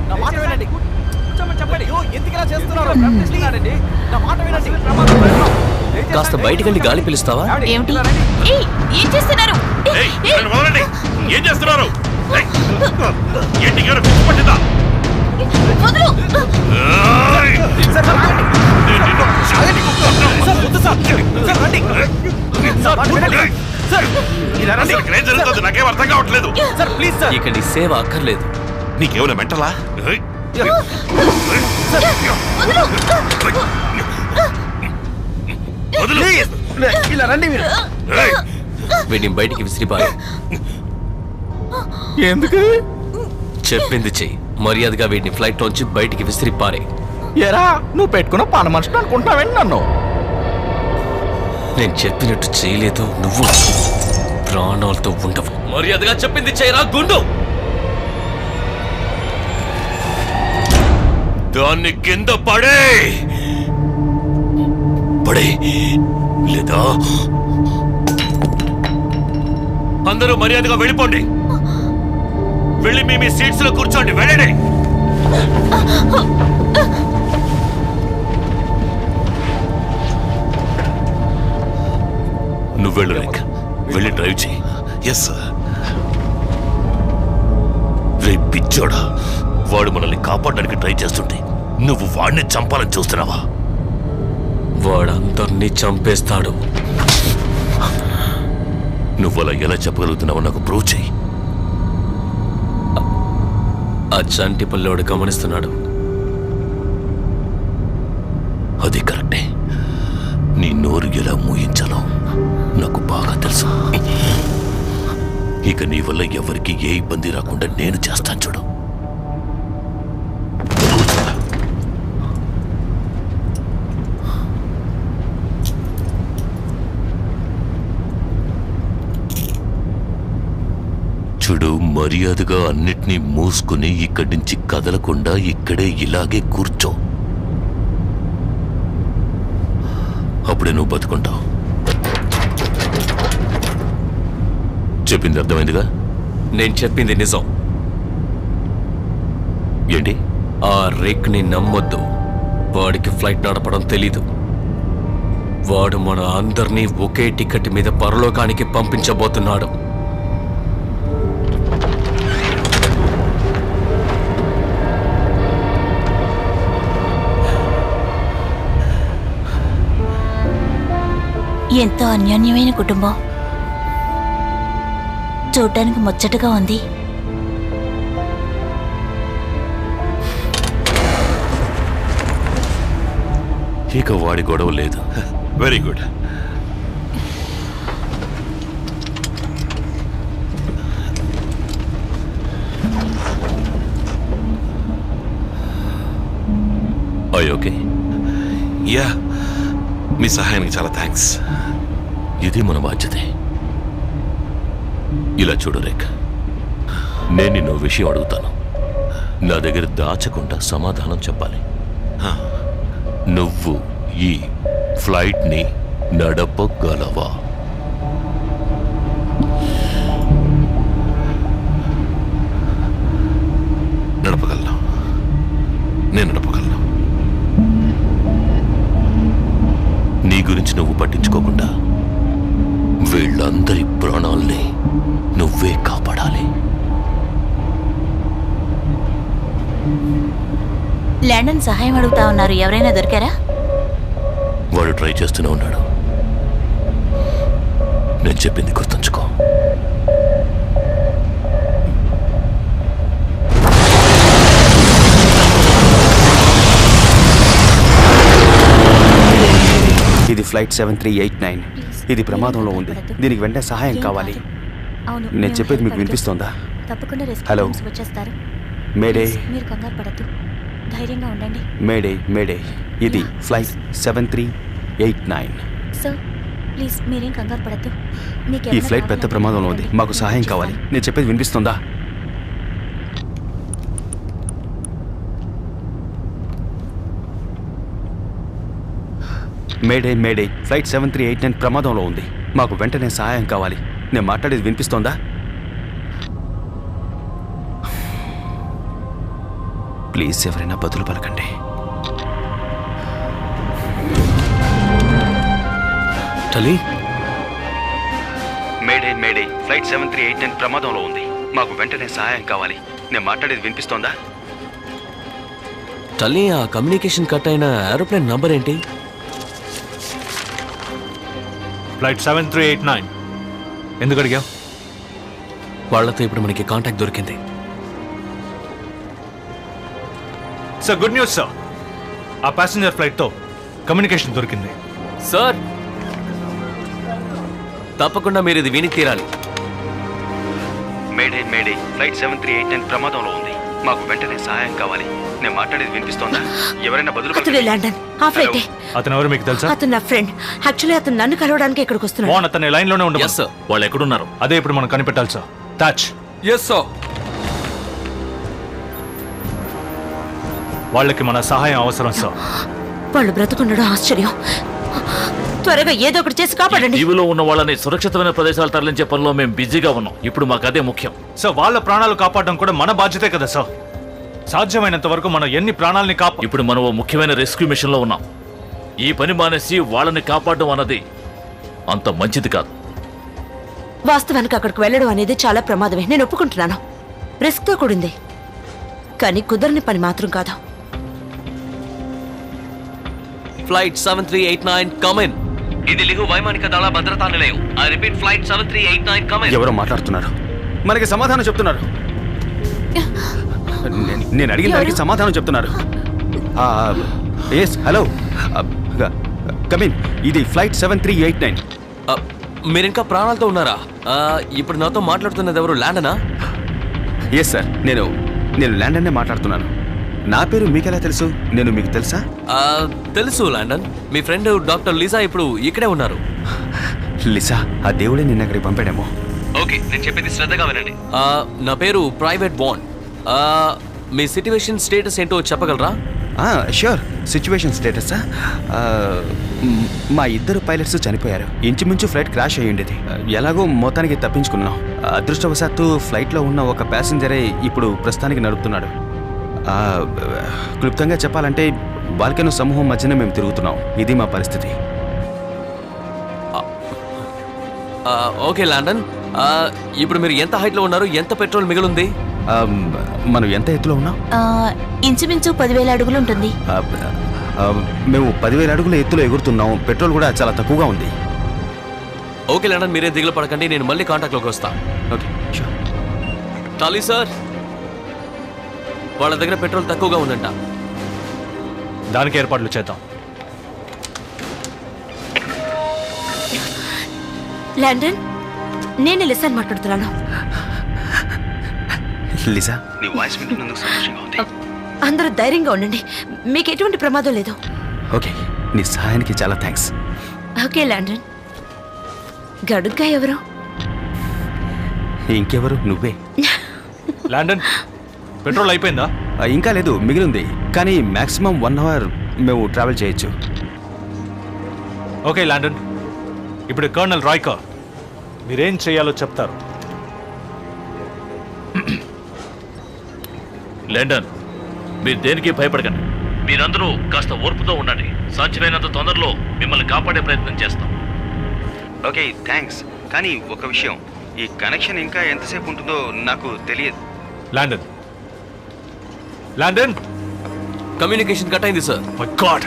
కాస్త బయటికి వెళ్ళి గాలి పిలుస్తావా? ఏమిటి? ఏం చేస్తున్నారు? ఏం చేస్తున్నారు? ఏంటి పట్టిందా? నాకేం అర్థం కావట్లేదు. ఇక నీ సేవ అక్కర్లేదు. నీకేమైనా మెంటలా? వీడిని బయటికి విసిరిపారు. ఎందుకు? చెప్పింది చెయ్యి. మర్యాదగా వీడిని ఫ్లైట్ లోంచి బయటికి విసిరిపారే. ఎరా, నువ్వు పెట్టుకున్న పని మనుషులు అనుకుంటావేంటి నన్ను? నేను చెప్పినట్టు చేయలేదు, నువ్వు ప్రాణాలతో ఉండవు. మర్యాదగా చెప్పింది చేయరా గుండు. దాన్ని కింద పడే లేదా అందరూ మర్యాదగా వెళ్ళిపోండి. వెళ్ళి మీ సీట్స్ లో కూర్చోండి. వెళ్ళండి. నువ్వు వెళ్ళు రిక్. వెళ్ళి డ్రైవ్ చేయి. Yes sir. రే పిచ్చోడా, వాడు మనల్ని కాపాడడానికి ట్రై చేస్తుంటే నువ్వు వాడిని చంపాలని చూస్తున్నావా? వాడందరినీ చంపేస్తాడు. నువ్వు అలా ఎలా చెప్పగలుగుతున్నావో నాకు ప్రూవ్ చేయి. ఆ చంటి పల్లోడు గమనిస్తున్నాడు. అది కరెక్టే. నీ నోరు ఎలా మూయించాలో నాకు బాగా తెలుసు. ఇక నీ వల్ల ఎవరికి ఏ ఇబ్బంది రాకుండా నేను చేస్తాను చూడు. చూడు, మర్యాదగా అన్నిటినీ మూసుకుని ఇక్కడి నుంచి కదలకుండా ఇక్కడే ఇలాగే కూర్చో. అప్పుడే నువ్వు బతుకుంటావు. చెప్పింది అర్థమైందిగా? నేను చెప్పింది నిజం. ఏంటి? ఆ రిక్ ని నమ్మొద్దు. వాడికి ఫ్లైట్ నడపడం తెలీదు. వాడు మన అందరినీ ఒకే టికెట్ మీద పరలోకానికి పంపించబోతున్నాడు. ఎంతో అన్యోన్యమైన కుటుంబం. చూడ్డానికి ముచ్చటగా ఉంది. ఇక వాడి గొడవ లేదు. Very good. ఓకే. యా, మీ సహాయానికి చాలా థ్యాంక్స్. ఇది మన బాధ్యతే. ఇలా చూడు రేఖ, నేను నిన్ను విషయం అడుగుతాను. నా దగ్గర దాచకుండా సమాధానం చెప్పాలి. నువ్వు ఈ ఫ్లైట్ని నడపగలవా? నడపగలను, నేను నడపగలను. నీ గురించి నువ్వు పట్టించుకోకుండా వీళ్ళందరి ప్రాణాల్ని నువ్వే కాపాడాలి. ల్యాండన్ సహాయం అడుగుతా ఉన్నారు, ఎవరైనా దొరికారా? వాడు ట్రై చేస్తూనే ఉన్నాడు. నేను చెప్పింది గుర్తుంచుకో. ఇది ఫ్లైట్ 7389. ఇది ప్రమాదంలో ఉంది. దీనికి వెంటనే సహాయం కావాలి. నేను చెప్పేది మీకు వినిపిస్తోందా? తప్పకుండా హలో, వచ్చేస్తారు. మేడే. మీరు కంగారు పడద్దు, ధైర్యంగా ఉండండి. మేడే మేడే, ఇది ఫ్లైట్ 7389. సార్ ప్లీజ్ మీరేం కంగారు పడద్దు. ఈ ఫ్లైట్ పెద్ద ప్రమాదంలో ఉంది. మాకు సహాయం కావాలి. నేను చెప్పేది వినిపిస్తుందా? మేడే మేడే, ఫ్లైట్ 7389 ప్రమాదంలో ఉంది. మాకు వెంటనే సహాయం కావాలి. నేను మాట్లాడేది వినిపిస్తోందా? ప్లీజ్ ఎవరైనా బదులు పలకండి. టలీ, మేడే మేడే, ఫ్లైట్ 7389 ప్రమాదంలో ఉంది. మాకు వెంటనే సహాయం కావాలి. నేను మాట్లాడేది వినిపిస్తోందా? టలీ, ఆ కమ్యూనికేషన్ కట్ అయిన ఏరోప్లేన్ నంబర్ ఏంటి? ఫ్లైట్ 7389. ఎందుకు అడిగావు? వాళ్ళతో ఇప్పుడు మనకి కాంటాక్ట్ దొరికింది. Sir, good news sir. ఆ ప్యాసింజర్ ఫ్లైట్తో కమ్యూనికేషన్ దొరికింది. సార్, తప్పకుండా మీరు ఇది విని తీరాలి. మేడే మేడే, ఫ్లైట్ 7389 ప్రమాదంలో ఉంది. మాకు వెంటనే సహాయం కావాలి. నేను మాట్లాడేది వినిపిస్తోందా? ఎవరైనా బదులు అతడే లండన్, ఆ ఫ్లైటే. అతను ఎవరు మీకు తెలుసా? అతను నా ఫ్రెండ్. యాక్చువల్లీ అతను నన్ను కలవడానికి ఇక్కడికి వస్తున్నాడు. మోహన్, అతని లైన్ లోనే ఉండదు. సార్, వాళ్ళు ఎక్కడున్నారు? అదే ఇప్పుడు మనం కనిపెట్టాలి సార్. టాచ్. Yes sir. వాళ్ళకి మన సహాయం అవసరం సార్. వాళ్ళు బ్రతుకుండడం ఆశ్చర్యం. త్వరగా ఏదో ఒకటి చేసి కాపాడండి. జీవులో ఉన్న వాళ్ళని సురక్షితమైన ప్రదేశాలు తరలించే పనిలో మేము బిజీగా ఉన్నాం. ఇప్పుడు మాకు అదే ముఖ్యం. సార్, వాళ్ళ ప్రాణాలు కాపాడడం కూడా మన బాధ్యతే కదా సార్. సాధ్యమైనంత వరకు మనం ఎన్ని ప్రాణాలని ఇప్పుడు మనం ఓ ముఖ్యమైన రెస్క్యూ మిషన్ లో ఉన్నాం. ఈ పని మానేసి వాళ్ళని కాపాడడం అన్నది అంత మంచిది కాదు. వాస్తవానికి అక్కడికి వెళ్ళడం అనేది చాలా ప్రమాదమే, నేను ఒప్పుకుంటున్నాను. రిస్క్ తో కూడింది, కానీ కుదరని పని మాత్రం కాదు. Flight 7389 come in. ఇది లిహు వైమానిక దళ భద్రతా నిలయం. I repeat, flight 7389 come in. ఎవరో మాట్లాడుతున్నారు. మనకి సమాధానం చెప్తున్నారు. నేను అడిగిన దానికి సమాధానం చెప్తున్నారు. Yes, hello, come in. ఇది ఫ్లైట్ 7389. మీరు ఇంకా ప్రాణాలతో ఉన్నారా? ఇప్పుడు నాతో మాట్లాడుతున్నది ఎవరు? ల్యాండనా? ఎస్ సార్, నేను ల్యాండన్నే మాట్లాడుతున్నాను. నా పేరు మీకెలా తెలుసు? నేను మీకు తెలుసా? తెలుసు ల్యాండన్. మీ ఫ్రెండ్ డాక్టర్ లిసా ఇప్పుడు ఇక్కడే ఉన్నారు. లిసా, ఆ దేవుడే నిన్న అక్కడికి పంపాడేమో. ఓకే, నేను చెప్పేది శ్రద్ధగా వినండి. నా పేరు ప్రైవేట్ బాండ్. మీ సిట్యువేషన్ స్టేటస్ ఏంటో చెప్పగలరా? ష్యూర్. సిచ్యువేషన్ స్టేటసా? మా ఇద్దరు పైలట్స్ చనిపోయారు. ఇంచుమించు ఫ్లైట్ క్రాష్ అయ్యి ఉండేది. ఎలాగో మొత్తానికి తప్పించుకున్నాం. అదృష్టవశాత్తు ఫ్లైట్లో ఉన్న ఒక ప్యాసింజరే ఇప్పుడు ప్రస్తుతానికి నడుపుతున్నాడు. క్లుప్తంగా చెప్పాలంటే బాల్కెనో సమూహం మధ్యన మేము తిరుగుతున్నాం. ఇది మా పరిస్థితి. ఓకే ల్యాండన్, ఇప్పుడు మీరు ఎంత హైట్లో ఉన్నారు? ఎంత పెట్రోల్ మిగిలింది? మనం ఎంత ఎత్తులో ఉన్నాం? ఇంచుమించు 10,000 అడుగులు ఉంటుంది. మేము 10,000 అడుగుల ఎత్తులో ఎగురుతున్నాం. పెట్రోల్ కూడా చాలా తక్కువగా ఉంది. ఓకే ల్యాండన్, మీరే దిగులు పడకండి. నేను మళ్ళీ కాంటాక్ట్లోకి వస్తా. Okay, sure. టాలీ సార్, వాళ్ళ దగ్గర పెట్రోల్ తక్కువగా ఉందంట. దానికి ఏర్పాట్లు చేద్దాం. ల్యాండన్, నేను లిసాన్ మాట్లాడుతున్నాను. లిసా, నీ వాయిస్ వింటున్నందుకు సంతోషంగా ఉంది. అందరూ ధైర్యంగా ఉండండి, మీకు ఎటువంటి ప్రమాదం లేదు. ఓకే, నీ సహాయానికి చాలా థ్యాంక్స్. ఓకే ల్యాండన్. గడుగ్గా ఎవరు? ఇంకెవరు? నువ్వే. ల్యాండన్, పెట్రోల్ అయిపోయిందా? ఇంకా లేదు, మిగిలింది. కానీ మాక్సిమం 1 అవర్ మేము ట్రావెల్ చేయొచ్చు. ఓకే ల్యాండన్, ఇప్పుడు కర్నల్ రాయ్కర్ మీరేం చేయాలో చెప్తారు. లండన్, మీరు దేనికి భయపడకండి. మీరందరూ కాస్త ఓర్పుతో ఉండండి. సాధ్యమైనంత తొందరలో మిమ్మల్ని కాపాడే ప్రయత్నం చేస్తాం. Okay thanks. కానీ ఒక విషయం, ఈ కనెక్షన్ ఇంకా ఎంతసేపు ఉంటుందో నాకు తెలియదు. ల్యాండన్, ల్యాండన్, కమ్యూనికేషన్ కట్ అయింది సార్. My God.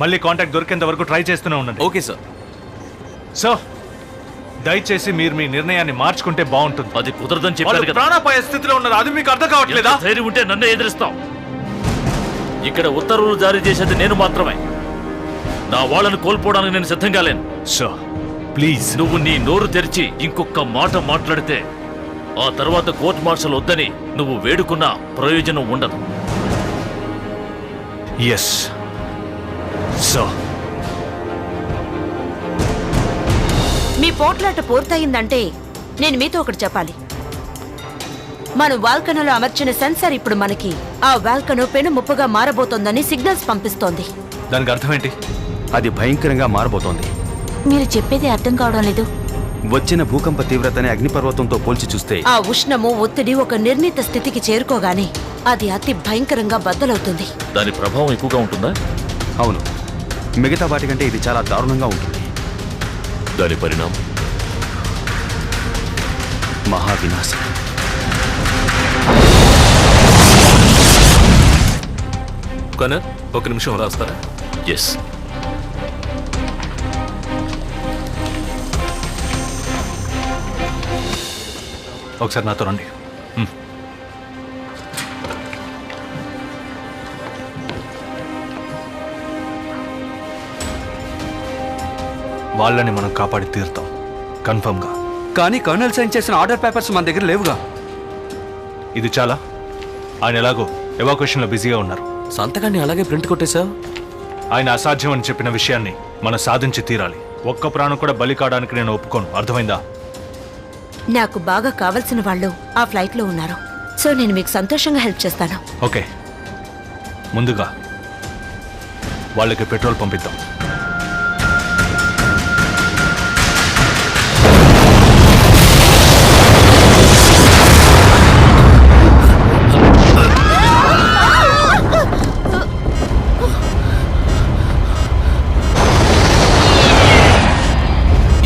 మళ్ళీ కాంటాక్ట్ దొరికేంత వరకు ట్రై చేస్తూనే ఉండండి. Okay sir. సార్, దయచేసి మీరు మీ నిర్ణయాన్ని మార్చుకుంటే బాగుంటుంది. అది కుదరదని చెప్పారు కదా. ప్రాణాపాయ స్థితిలో ఉన్నారు, అది మీకు అర్థం కావట్లేదా? ధైర్యం ఉంటే నన్నే ఎదిరిస్తాం. ఇక్కడ ఉత్తర్వులు జారీ చేసేది నేను మాత్రమే. నా వాళ్ళను కోల్పోవడానికి నేను సిద్ధంగా లేను. సార్ ప్లీజ్, నువ్వు నీ నోరు తెరిచి ఇంకొక మాట మాట్లాడితే ఆ తర్వాత కోర్ట్ మార్షల్ వద్దని నువ్వు వేడుకున్నా ప్రయోజనం ఉండదు. Yes sir. మీ పోట్లాట పూర్తయిందంటే నేను మీతో ఒకటి చెప్పాలి. మన వాల్కనోలో అమర్చిన సెన్సార్ ఇప్పుడు మనకి ఆ వాల్కనో పెను ముప్పుగా మారబోతోందని సిగ్నల్స్ పంపిస్తోంది. దానికి అర్థం ఏంటి? అది భయంకరంగా మారబోతోంది. మీరు చెప్పేది అర్థం కావడం లేదు. వచ్చిన భూకంప తీవ్రతని అగ్నిపర్వతంతో పోల్చి చూస్తే ఆ ఉష్ణము ఒత్తిడి ఒక నిర్ణీత స్థితికి చేరుకోగానే అది అతి భయంకరంగా బద్దలవుతుంది. దాని ప్రభావం ఎక్కువగా ఉంటుందా? అవును, మిగతా వాటి కంటే ఇది చాలా దారుణంగా ఉంటుంది. దాని పరిణామం మహావినాశం. కనర్, ఒక నిమిషం రాస్తారా? ఎస్. ఒకసారి నాతో రండి. వాళ్ళని మనం కాపాడి తీరుతాం కన్ఫర్మ్గా. కానీ కర్నల్ సైన్ చేసిన ఆర్డర్ పేపర్స్ మన దగ్గర లేవుగా. ఇది చాలా. ఆయన ఎలాగో ఎవాక్యుయేషన్లో బిజీగా ఉన్నారు. సంతకాన్ని అలాగే ప్రింట్ కొట్టేశా. ఆయన అసాధ్యం అని చెప్పిన విషయాన్ని మనం సాధించి తీరాలి. ఒక్క ప్రాణం కూడా బలి కావడానికి నేను ఒప్పుకోను. అర్థమైందా? నాకు బాగా కావలసిన వాళ్ళు ఆ ఫ్లైట్లో ఉన్నారు. సో నేను మీకు సంతోషంగా హెల్ప్ చేస్తాను. ఓకే, ముందుగా వాళ్ళకి పెట్రోల్ పంపిద్దాం.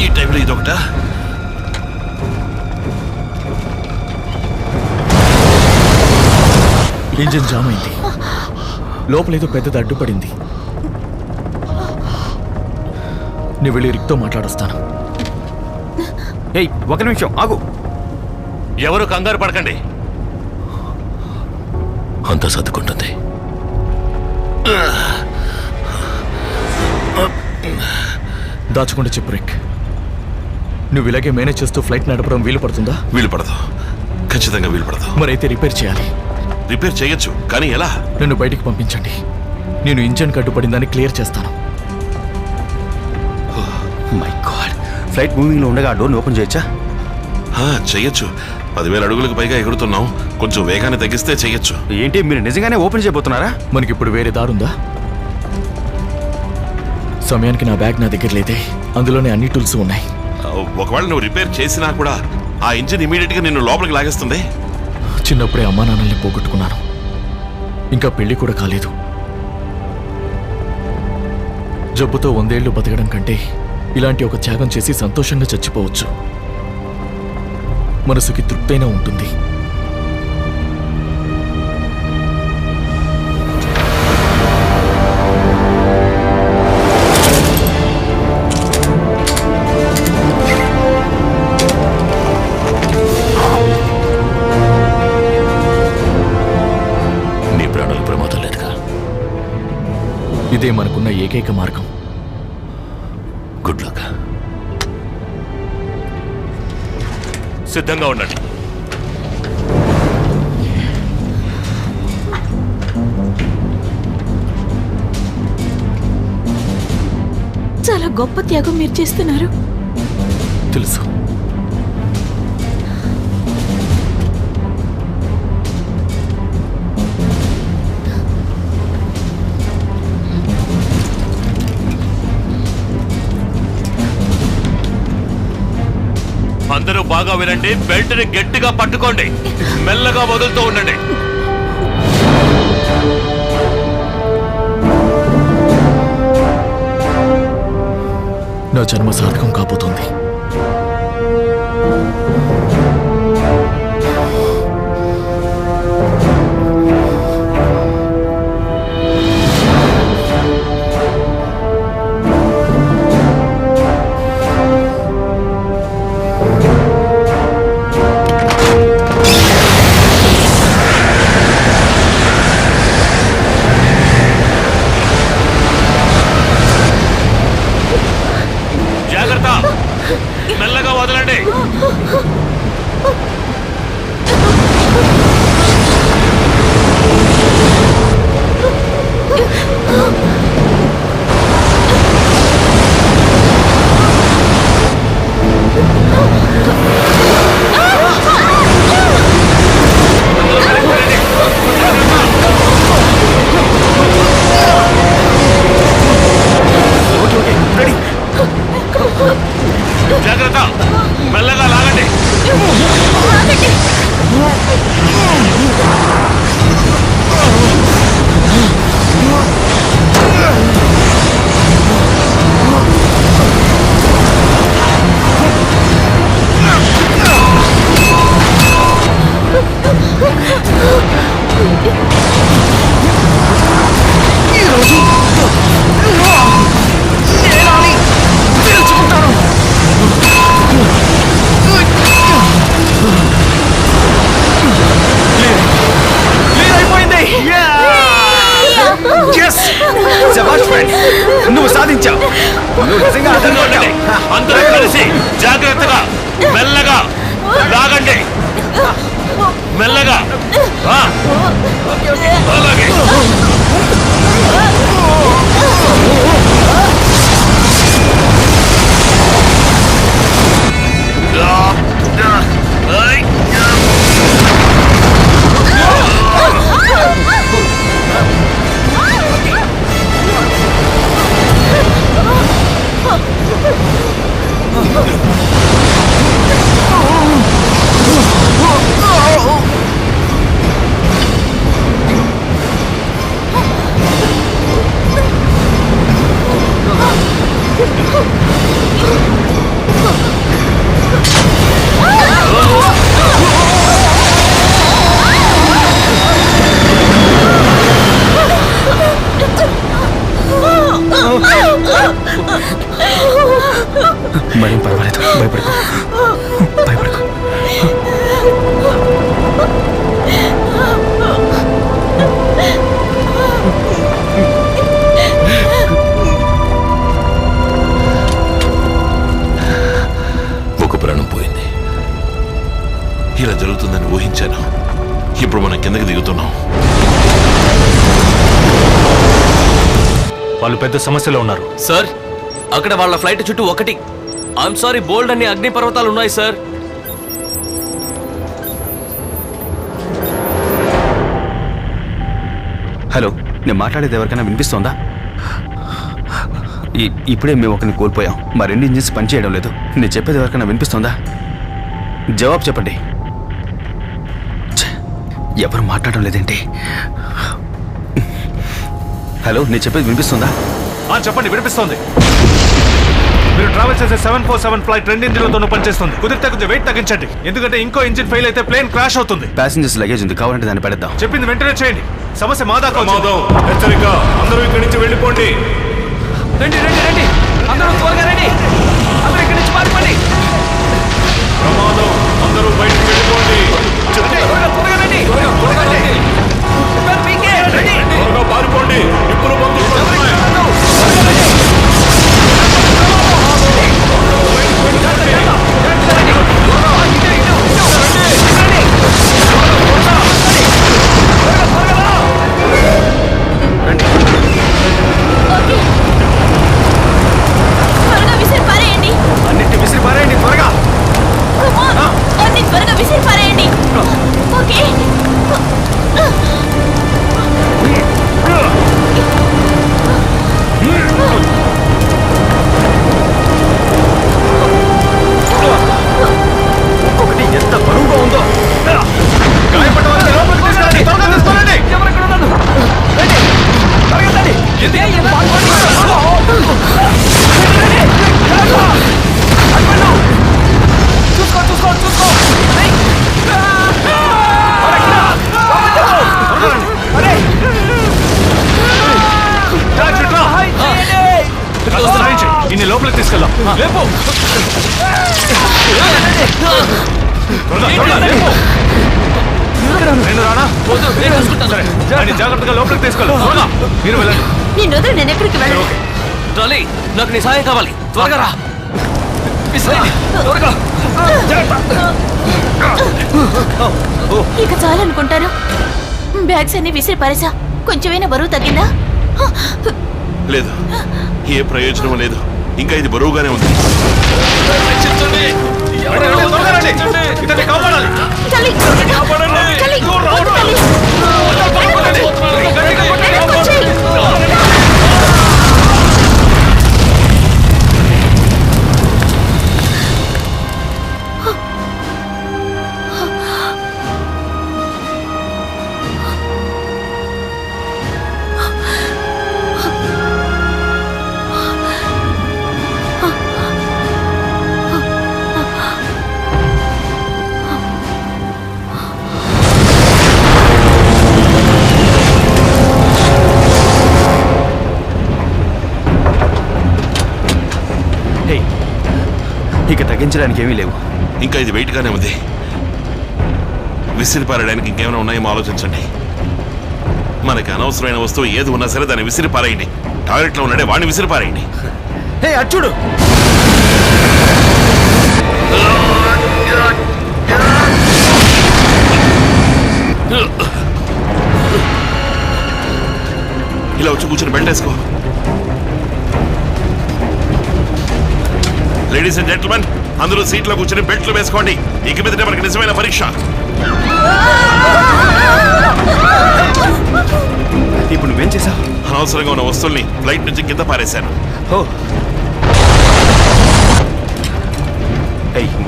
ఈ టైంలో ఇదొకట. ఇంజిన్ జామ్ అయింది. లోపలేదో పెద్దది అడ్డుపడింది. నేను వెళ్ళి రిక్తో మాట్లాడొస్తాను. ఏయ్, ఒక నిమిషం ఆగు. ఎవరు కంగారు పడకండి, అంతా సర్దుకుంటుంది. దాచకుండా చెప్పు రిక్. నువ్వు ఇలాగే మేనేజ్ చేస్తూ ఫ్లైట్ నడపడం వీలు పడుతుందా? వీలు పడదు, ఖచ్చితంగా వీలు పడదు. మరైతే రిపేర్ చేయాలి. రిపేర్ చేయొచ్చు, కానీ ఎలా? నన్ను బయటికి పంపించండి. నేను ఇంజన్ కట్టుపడిందని క్లియర్ చేస్తాను. మై గాడ్, ఫ్లైట్ మూవింగ్లో ఉండగా ఆ డోర్ని ఓపెన్ చేయొచ్చా? చెయ్యొచ్చు. 10,000 అడుగులకు పైగా ఎగురుతున్నాం. కొంచెం వేగాన్ని తగ్గిస్తే చెయ్యొచ్చు. ఏంటి, మీరు నిజంగానే ఓపెన్ చేయబోతున్నారా? మనకిప్పుడు వేరే దారుందా? సమయానికి నా బ్యాగ్ నా దగ్గర లేదే. అందులోనే అన్ని టూల్స్ ఉన్నాయి. ఒకవేళ నువ్వు రిపేర్ చేసినా కూడా ఆ ఇంజిన్ ఇమీడియట్ గా నిన్ను లోపలికి లాగేస్తుంది. చిన్నప్పుడే అమ్మా నాన్నల్ని పోగొట్టుకున్నాను. ఇంకా పెళ్లి కూడా కాలేదు. జబ్బుతో 100 ఏళ్లు బతకడం కంటే ఇలాంటి ఒక త్యాగం చేసి సంతోషంగా చచ్చిపోవచ్చు. మనసుకి తృప్తైనా ఉంటుంది. ఇదే మనకున్న ఏకైక మార్గం. Good luck. సిద్ధంగా ఉండండి. చాలా గొప్ప త్యాగం మీరు చేస్తున్నారు. తెలుసు. అందరూ బాగా వినండి. బెల్ట్ ని గట్టిగా పట్టుకోండి, మెల్లగా వదులుతూ ఉండండి. నా జన్మ సార్థకం కాబోతోంది. మెల్లగా వదలండి. జాగ్రత్త, మెల్లగా లాగండి. నువ్వు సాధించావు. అందరూ కలిసి జాగ్రత్తగా మెల్లగా లాగండి. మెల్లగా. అలాగే. మరేం పర్వాలేదు, భయపడకు, భయపడకు. ఒక ప్రాణం పోయింది. ఇలా జరుగుతుందని ఊహించాను. ఇప్పుడు మనం కిందకి దిగుతున్నాం. వాళ్ళు పెద్ద సమస్యలో ఉన్నారు సార్. అక్కడ వాళ్ళ ఫ్లైట్ చుట్టూ ఒకటి, ఐఎమ్ సారీ, బోల్డ్ అన్ని అగ్నిపర్వతాలు ఉన్నాయి సార్. హలో, నేను మాట్లాడేది ఎవరికైనా వినిపిస్తోందా? ఇప్పుడే మేము ఒకరిని కోల్పోయాం. మా 2 ఇంజిన్స్ పనిచేయడం లేదు. నేను చెప్పేది ఎవరికైనా వినిపిస్తోందా? జవాబు చెప్పండి. ఎవరు మాట్లాడడం లేదేంటి? హలో, నేను చెప్పేది వినిపిస్తుందా? చెప్పండి, వినిపిస్తోంది. మీరు ట్రావెల్ చేసే 747 ఫ్లైట్ 2 ఇంజిన్లతోనూ పనిచేస్తుంది. కుదిరితే కొంచెం వెయిట్ తగ్గించండి, ఎందుకంటే ఇంకో ఇంజిన్ ఫెయిల్ అయితే ప్లేన్ క్రాష్ అవుతుంది. ప్యాసింజర్స్ లగేజ్ ఉంది, కావాలంటే దాన్ని పెడదాం. చెప్పింది వెంటనే చేయండి. సమస్య మా దాకా వచ్చింది. హెచ్చరిక, అందరూ ఇక్కడి నుంచి వెళ్ళిపోండి. రండి రండి రండి, అందరూ త్వరగా రండి. అందరూ ఇక్కడి నుంచి పారిపోండి. ప్రమాదం, అందరూ బయటకు వెళ్ళిపోండి. త్వరగా త్వరగా రండి. త్వరగా పారిపోండి. ఇప్పుడు నేను రానా? సరే, ఆయన జాగ్రత్తగా లోపలికి తీసుకెళ్ళు. త్వరగా, మీరు వెళ్ళండి. నేను వదిలి నేను ఎక్కడికి వెళ్ళను. డాలీ, నాకు నీ సహాయం కావాలి. త్వరగా రా. త్వరగా. ఇక చాలనుకుంటాను. బ్యాగ్స్ అన్ని విసిరి పారేసా. కొంచెమైనా బరువు తగ్గిందా? లేదు, ఏ ప్రయోజనం లేదు. ఇంకా ఇది బరువుగానే ఉంది. ఇక తగ్గించడానికి ఏమీ లేవు. ఇంకా ఇది వెయిట్ గానే ఉంది. విసిరి పారేయడానికి ఇంకేమైనా ఉన్నాయేమో ఆలోచించండి. మనకి అనవసరమైన వస్తువు ఏది ఉన్నా సరే దాన్ని విసిరి పారేయండి. టాయిలెట్లో ఉన్నాడే వాడిని విసిరి పారేయండి. హే అచ్చుడు, ఇలా వచ్చి కూర్చొని బెల్ట్ వేసుకో. లేడీస్ అండ్ జెంటిల్మెన్, అందరూ సీట్లో కూర్చొని బెల్ట్లు వేసుకోండి. ఇక మీదటే మనకి నిజమైన పరీక్ష. ఇప్పుడు నువ్వేం చేసావు? అనవసరంగా ఉన్న వస్తువుల్ని ఫ్లైట్ నుంచి కింద పారేశాను.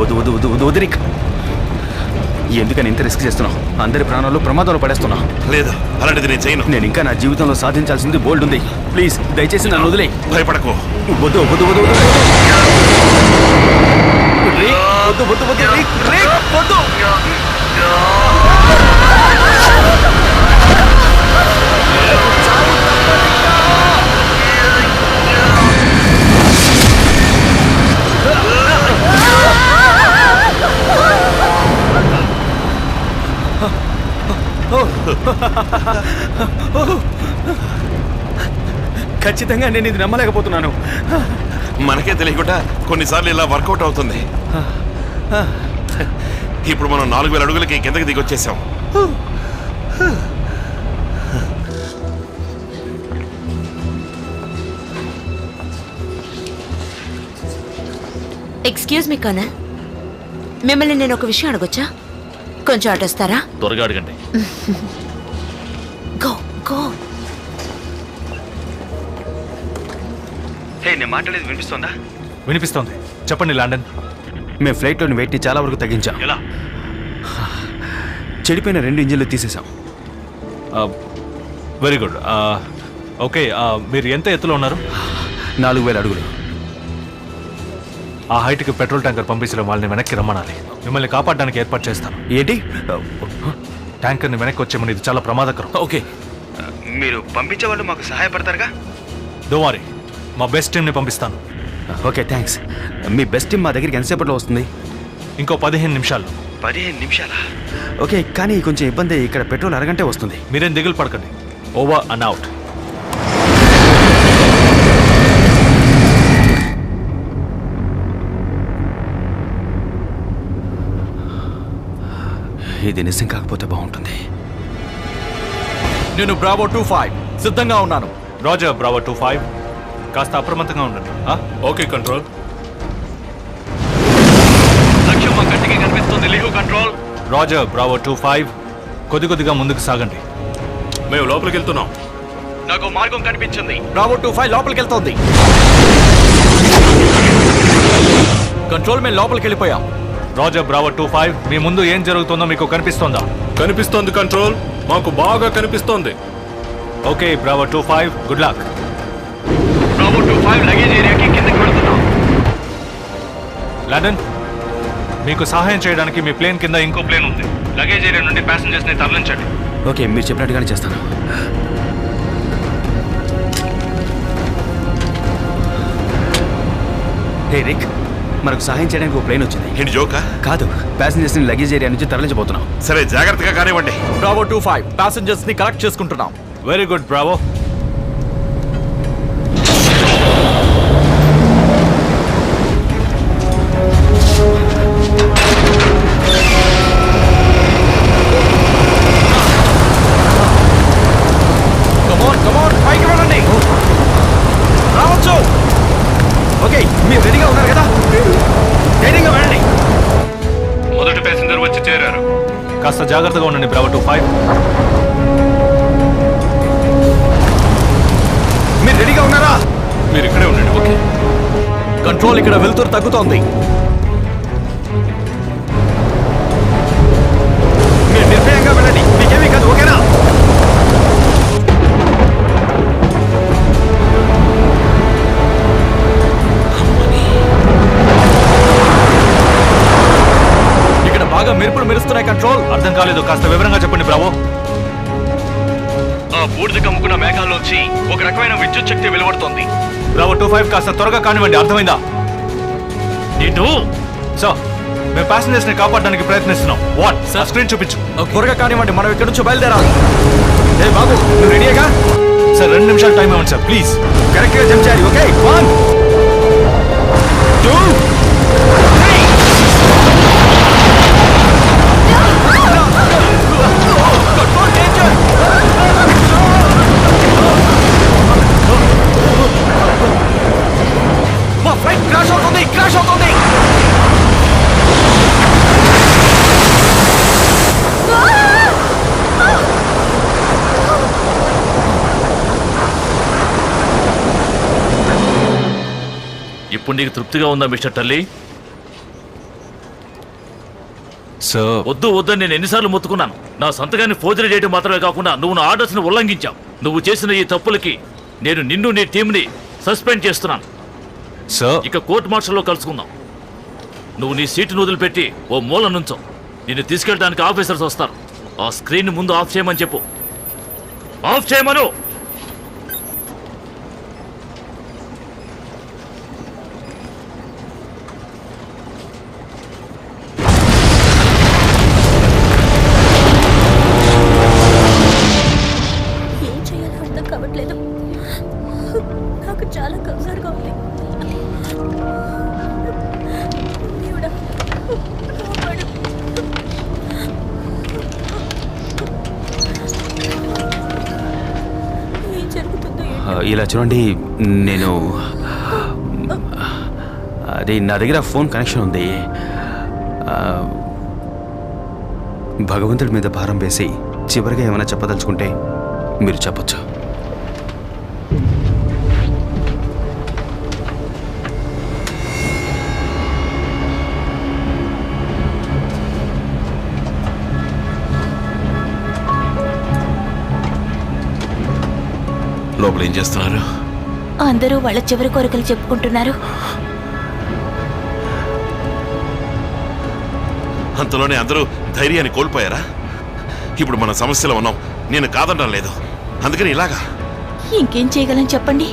వద్దు వద్దు వద్దు వద్దు వదిలిక్. ఎందుకని ఇంత రిస్క్ చేస్తున్నావు? అందరి ప్రాణాలు ప్రమాదంలో పడేస్తున్నావు. లేదు, అలాంటిది నేను చేయను. నేను ఇంకా నా జీవితంలో సాధించాల్సింది బోల్డ్ ఉంది. ప్లీజ్ దయచేసి నన్ను వదిలే. భయపడకు. వద్దు వద్దు వద్దు వద్దు వద్దు వద్దు వద్దు వద్దు. ఖచ్చితంగా నేను ఇది నమ్మలేకపోతున్నాను. మనకే తెలియకుండా కొన్నిసార్లు ఇలా వర్కౌట్ అవుతుంది. ఇప్పుడు మనం 4000 అడుగులకి కిందకి దిగొచ్చేసాం. ఎక్స్క్యూజ్ మీ కర్నల్, మిమ్మల్ని నేను ఒక విషయం అడగొచ్చా? కొంచెం అటొస్తారా? త్వరగా అడగండి. Go go. హే, నేను మాట్లాడేది వినిపిస్తోందా? వినిపిస్తోంది. చెప్పండి ల్యాండన్. మేము ఫ్లైట్లోని వెయిట్ని చాలా వరకు తగ్గించాం. ఎలా? చెడిపోయిన 2 ఇంజిన్లు తీసేసాం. Very good. ఓకే, మీరు ఎంత ఎత్తులో ఉన్నారు? 4000 అడుగులు. ఆ హైట్కి పెట్రోల్ ట్యాంకర్ పంపించడం వాళ్ళని వెనక్కి రమ్మనాలి. మిమ్మల్ని కాపాడడానికి ఏర్పాటు చేస్తాను. ఏంటి? ట్యాంకర్ని వెనక్కి వచ్చేమని, ఇది చాలా ప్రమాదకరం. ఓకే, మీరు పంపించే వాళ్ళు మాకు సహాయపడతారుగా? డోంట్ వరీ, మా బెస్ట్ టీంని పంపిస్తాను. Okay, thanks. మీ బెస్ట్ టీం మా దగ్గరికి ఎంతసేపట్లో వస్తుంది? ఇంకో 15 నిమిషాలు. 15 నిమిషాలా? ఓకే, కానీ కొంచెం ఇబ్బంది. ఇక్కడ పెట్రోల్ అరగంటే వస్తుంది. మీరేం దిగులు పడకండి. Over and out. ఇది నిజం కాకపోతే బాగుంటుంది. నేను బ్రావో 25 సిద్ధంగా ఉన్నాను. రాజర్, బ్రావో 25 కాస్త అప్రమత్తంగా ఉండండి. Okay control. లక్ష్యం మా కంటికి కనిపిస్తుంది. లీహు కంట్రోల్. రాజర్, బ్రావో 25 కొద్దిగా ముందుకు సాగండి. మేము లోపలికి వెళ్తున్నాం. నాకు మార్గం కనిపించింది. బ్రావో 25 లోపలికి వెళ్తోంది. కంట్రోల్, మేము లోపలికి వెళ్ళిపోయాం. రాజర్, బ్రావో 25 మీ ముందు ఏం జరుగుతుందో మీకు కనిపిస్తోందా? కనిపిస్తోంది కంట్రోల్, మాకు బాగా కనిపిస్తోంది. Okay, Bravo 25 good luck. Bravo 25 luggage ఏరియాకి కిందకి వెళ్తున్నాం. లండన్, మీకు సహాయం చేయడానికి మీ ప్లేన్ కింద ఇంకో ప్లేన్ ఉంది. లగేజ్ ఏరియా నుండి ప్యాసింజర్స్ ని తరలించండి. ఓకే, మీరు చెప్పినట్టుగానే చేస్తాను. హే రిక్, మనకు సహాయం చేయడానికి ఒక ప్లేన్ వచ్చింది. ఏంటి జోకా? కాదు, ప్యాసింజర్స్ ని లగేజ్ ఏరియా నుంచి తరలించబోతున్నాం. సరే జాగ్రత్తగా కానివ్వండి. బ్రావో 25 ప్యాసింజర్స్ ని కలెక్ట్ చేసుకుంటున్నాం. Very good Bravo. పైకి వెళ్ళండి. రావచ్చు. ఓకే, మీరు రెడీగా ఉన్నారు కదా? ధైర్యంగా వెళ్ళండి. మొదటి ప్యాసింజర్ వచ్చి చేరారు. కాస్త జాగ్రత్తగా ఉండండి బ్రావో 25. మీరు రెడీగా ఉన్నారా? మీరు ఇక్కడే ఉండండి. ఓకే. కంట్రోల్, ఇక్కడ వెలుతురు తగ్గుతోంది. మీరు నిర్భయంగా వెళ్ళండి. మీకేమీ కాదు. ఓకేనా? బాగా మెరుపులు మెరుస్తున్నాయి. కంట్రోల్. అర్థం కాలేదు, కాస్త వివరంగా చెప్పండి బ్రావో. ఆ బూడిద కమ్ముకున్న మేఘాల్లోంచి ఒక రకమైన విద్యుత్ శక్తి వెలువడుతోంది. బ్రావో 25 కాస్త త్వరగా కానివ్వండి. అర్థమైందా? నిన్ను సార్, మేము ప్యాసింజర్స్ ని కాపాడడానికి ప్రయత్నిస్తున్నాం. What sir? స్క్రీన్ చూపించు. త్వరగా కానివ్వండి, మనం ఇక్కడ నుంచి బయలుదేరాలి. ఏ బాబు, నువ్వు రెడీగా? సార్ 2 నిమిషాలు టైం ఇవ్వండి సార్, ప్లీజ్. కరెక్ట్ గా జంప్ చేయాలి. ఓకే, 1 2 3. మా ఫ్లైట్ క్రాష్ అవుతుంది. ఇప్పుడు నీకు తృప్తిగా ఉందా మిస్టర్ టల్లీ? సార్ వద్దు వద్దని నేను ఎన్నిసార్లు మొత్తుకున్నాను. నా సంతకాన్ని ఫోర్జరీ చేయడం మాత్రమే కాకుండా నువ్వు నా ఆర్డర్స్ని ఉల్లంఘించావు. నువ్వు చేసిన ఈ తప్పులకి నేను నిన్ను నీ టీంని సస్పెండ్ చేస్తున్నాను. సార్ ఇక కోర్టు మార్షల్లో కలుసుకుందాం. నువ్వు నీ సీటును వదిలిపెట్టి ఓ మూల నుంచో. నిన్ను తీసుకెళ్ళడానికి ఆఫీసర్స్ వస్తారు. ఆ స్క్రీన్ ముందు ఆఫ్ చేయమని చెప్పు. ఆఫ్ చేయమను. ఏం చేయాలో అర్థం కావట్లేదు. నాకు చాలా కంగారుగా ఉంది. దేవుడా, కాపాడు. ఏం జరుగుతుందో ఇలా చూడండి, నేను అది నా దగ్గర ఫోన్ కనెక్షన్ ఉంది. భగవంతుడి మీద భారం వేసి చివరిగా ఏమైనా చెప్పదలుచుకుంటే మీరు చెప్పొచ్చు. లోపల ఏం చేస్తున్నారు? అందరూ వాళ్ళ చివరి కోరికలు చెప్పుకుంటున్నారు. అంతలోనే అందరూ ధైర్యాన్ని కోల్పోయారా? ఇప్పుడు మన సమస్యలో ఉన్నాం. నేను కాదనడం లేదు, అందుకని ఇలాగా. ఇంకేం చేయగలం చెప్పండి.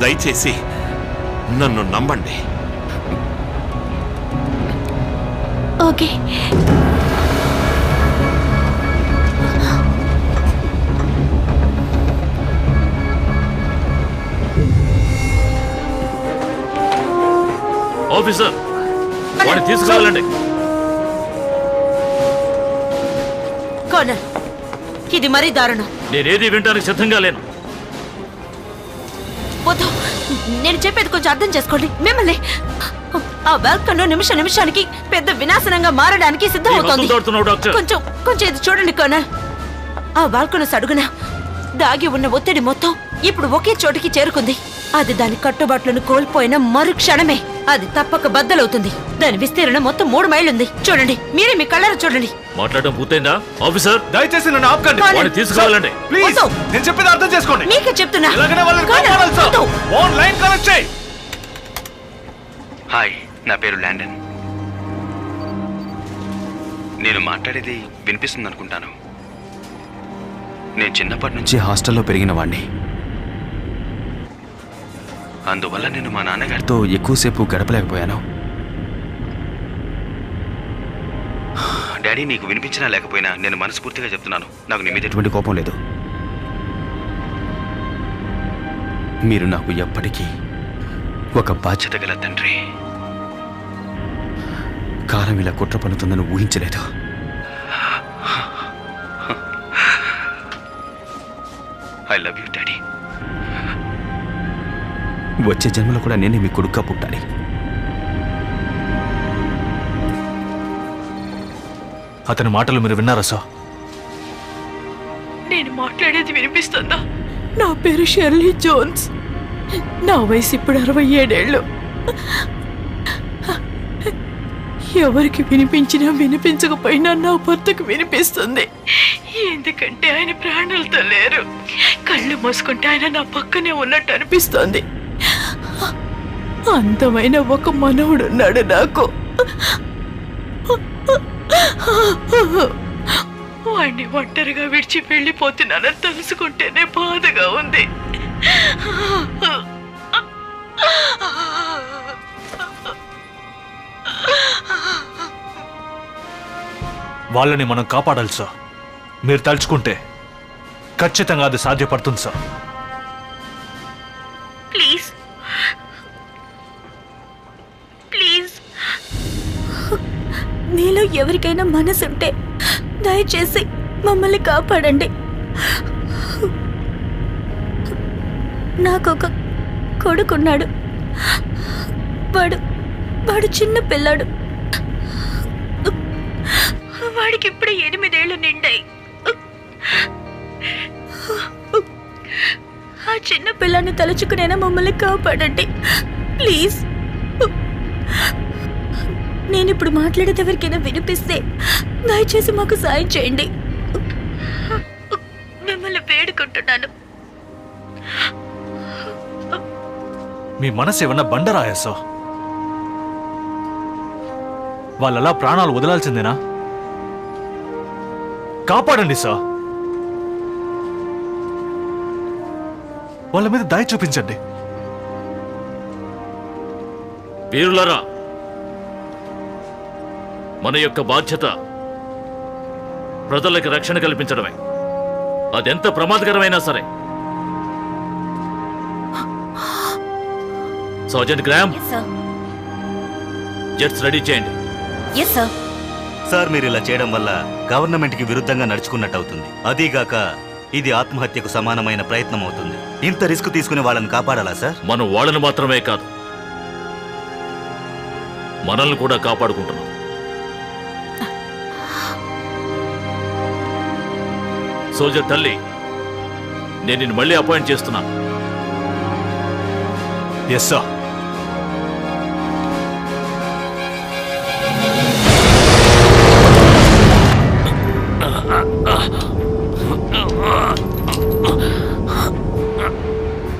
దయచేసి నన్ను నమ్మండి. ఓకే. ఆఫీసర్, వాడిని తీసుకురావాలండి. కార్నర్, ఇది మరీ దారుణం. నేనేది వినడానికి సిద్ధంగా లేను. వద్దు, నేను చెప్పేది కొంచెం అర్థం చేసుకోండి. మిమ్మల్ని ఆ బాల్కన్ నిమిషానికి పెద్ద వినాశనంగా మారడానికి సిద్ధమవుతోంది. కొంచెం కొంచెం ఇది చూడండి కార్నర్. ఆ బాల్కన్ అడుగున దాగి ఉన్న ఒత్తిడి మొత్తం ఇప్పుడు ఒకే చోటికి చేరుకుంది. అది దాని కట్టుబాట్లను కోల్పోయిన మరుక్షణమే అది తప్పక బద్దలవుతుంది. దాని విస్తీర్ణం మొత్తం 3 మైళ్ళు ఉంది. చూడండి, మీరే మీ కళ్ళారా చూడండి. మాట్లాడడం పూర్తయిందా? ఆఫీసర్, దయచేసి నన్ను ఆపకండి. వాడిని తీసుకురావాలండి. ప్లీజ్, నేను చెప్పేది అర్థం చేసుకోండి. మీకే చెప్తున్నా. ఎలాగైనా వాళ్ళని కాపాడాలి సార్. ఫోన్ లైన్ కనెక్ట్ చేయి. హాయ్, నా పేరు ల్యాండన్. నేను మాట్లాడేది వినిపిస్తుంది అనుకుంటాను. నేను చిన్నప్పటి నుంచి హాస్టల్లో పెరిగిన వాడిని. అందువల్ల నేను మా నాన్నగారితో ఎక్కువసేపు గడపలేకపోయాను. డాడీ, నీకు వినిపించినా లేకపోయినా నేను మనస్ఫూర్తిగా చెప్తున్నాను, నాకు నీ మీద ఎటువంటి కోపం లేదు. మీరు నాకు ఎప్పటికీ ఒక బాధ్యత గల తండ్రి. కాలం ఇలా కుట్ర పన్నుతుందని ఊహించలేదు. I love you daddy. వచ్చే జన్మలో కూడా నేనే మీ కొడుకుగా పుట్టాలి. అతని మాటలు మీరు విన్నారా సార్? నేను మాట్లాడేది వినిపిస్తుందా? నా పేరు షెర్లీ జోన్స్. నా వయసు ఇప్పుడు 67 ఏళ్ళు. ఎవరికి వినిపించినా వినిపించకపోయినా నా భర్తకు వినిపిస్తుంది. ఎందుకంటే ఆయన ప్రాణాలతో లేరు. కళ్ళు మూసుకుంటే ఆయన నా పక్కనే ఉన్నట్టు అనిపిస్తోంది. అందమైన ఒక మనవుడున్నాడు నాకు. వాడిని ఒంటరిగా విడిచి వెళ్ళిపోతున్నానని తెలుసుకుంటేనే బాధగా ఉంది. వాళ్ళని మనం కాపాడాలి సార్. మీరు తలుచుకుంటే ఖచ్చితంగా అది సాధ్యపడుతుంది సార్. ప్లీజ్ ప్లీజ్, మీలో ఎవరికైనా మనసుంటే దయచేసి మమ్మల్ని కాపాడండి. నాకొక కొడుకున్నాడు. వాడు చిన్న పిల్లాడు. వాడికి ఇప్పుడు 8 ఏళ్ళు నిండాయి. ఆ చిన్న పిల్లాన్ని తలుచుకునేనా మమ్మల్ని కాపాడండి ప్లీజ్. నేను ఇప్పుడు మాట్లాడేది ఎవరికైనా వినిపిస్తే దయచేసి మాకు సాయం చేయండి. మిమ్మల్ని వేడుకుంటున్నాను. మీ మనసు ఏమన్నా బండరాయా సార్? వాళ్ళలా ప్రాణాలు వదలాల్సిందేనా? కాపాడండి సార్. వాళ్ళ మీద దయ చూపించండి. వీరులారా, మన యొక్క బాధ్యత ప్రజలకి రక్షణ కల్పించడమే. అదెంత ప్రమాదకరమైనా సరే. సర్జెంట్ గ్రామ్, జెట్స్ రెడీ చేయండి. సార్, మీరు ఇలా చేయడం వల్ల గవర్నమెంట్కి విరుద్ధంగా నడుచుకున్నట్టు అవుతుంది. అదీగాక ఇది ఆత్మహత్యకు సమానమైన ప్రయత్నం అవుతుంది. ఇంత రిస్క్ తీసుకునే వాళ్ళని కాపాడాలా సార్? మనం వాళ్ళని మాత్రమే కాదు, మనల్ని కూడా కాపాడుకుంటున్నాం. సోల్జర్ తల్లి, నేను నిన్ను మళ్ళీ అపాయింట్ చేస్తున్నాను. Yes sir.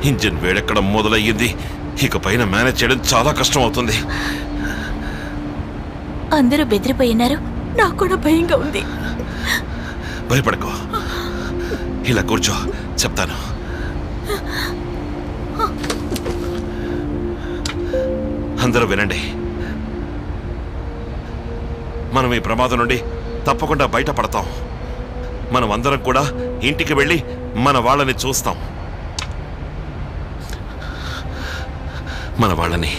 ఇంజిన్ వేడెక్కడం మొదలయ్యింది. ఇక పైన మేనేజ్ చేయడం చాలా కష్టం అవుతుంది. అందరూ బెదిరిపోయినారు. నాకు కూడా భయంగా ఉంది. భయపడకో, ఇలా కూర్చో, చెప్తాను. అందరూ వినండి. మనం ఈ ప్రమాదం నుండి తప్పకుండా బయటపడతాం. మనం అందరం కూడా ఇంటికి వెళ్ళి మన వాళ్ళని చూస్తాం. మన వాళ్ళని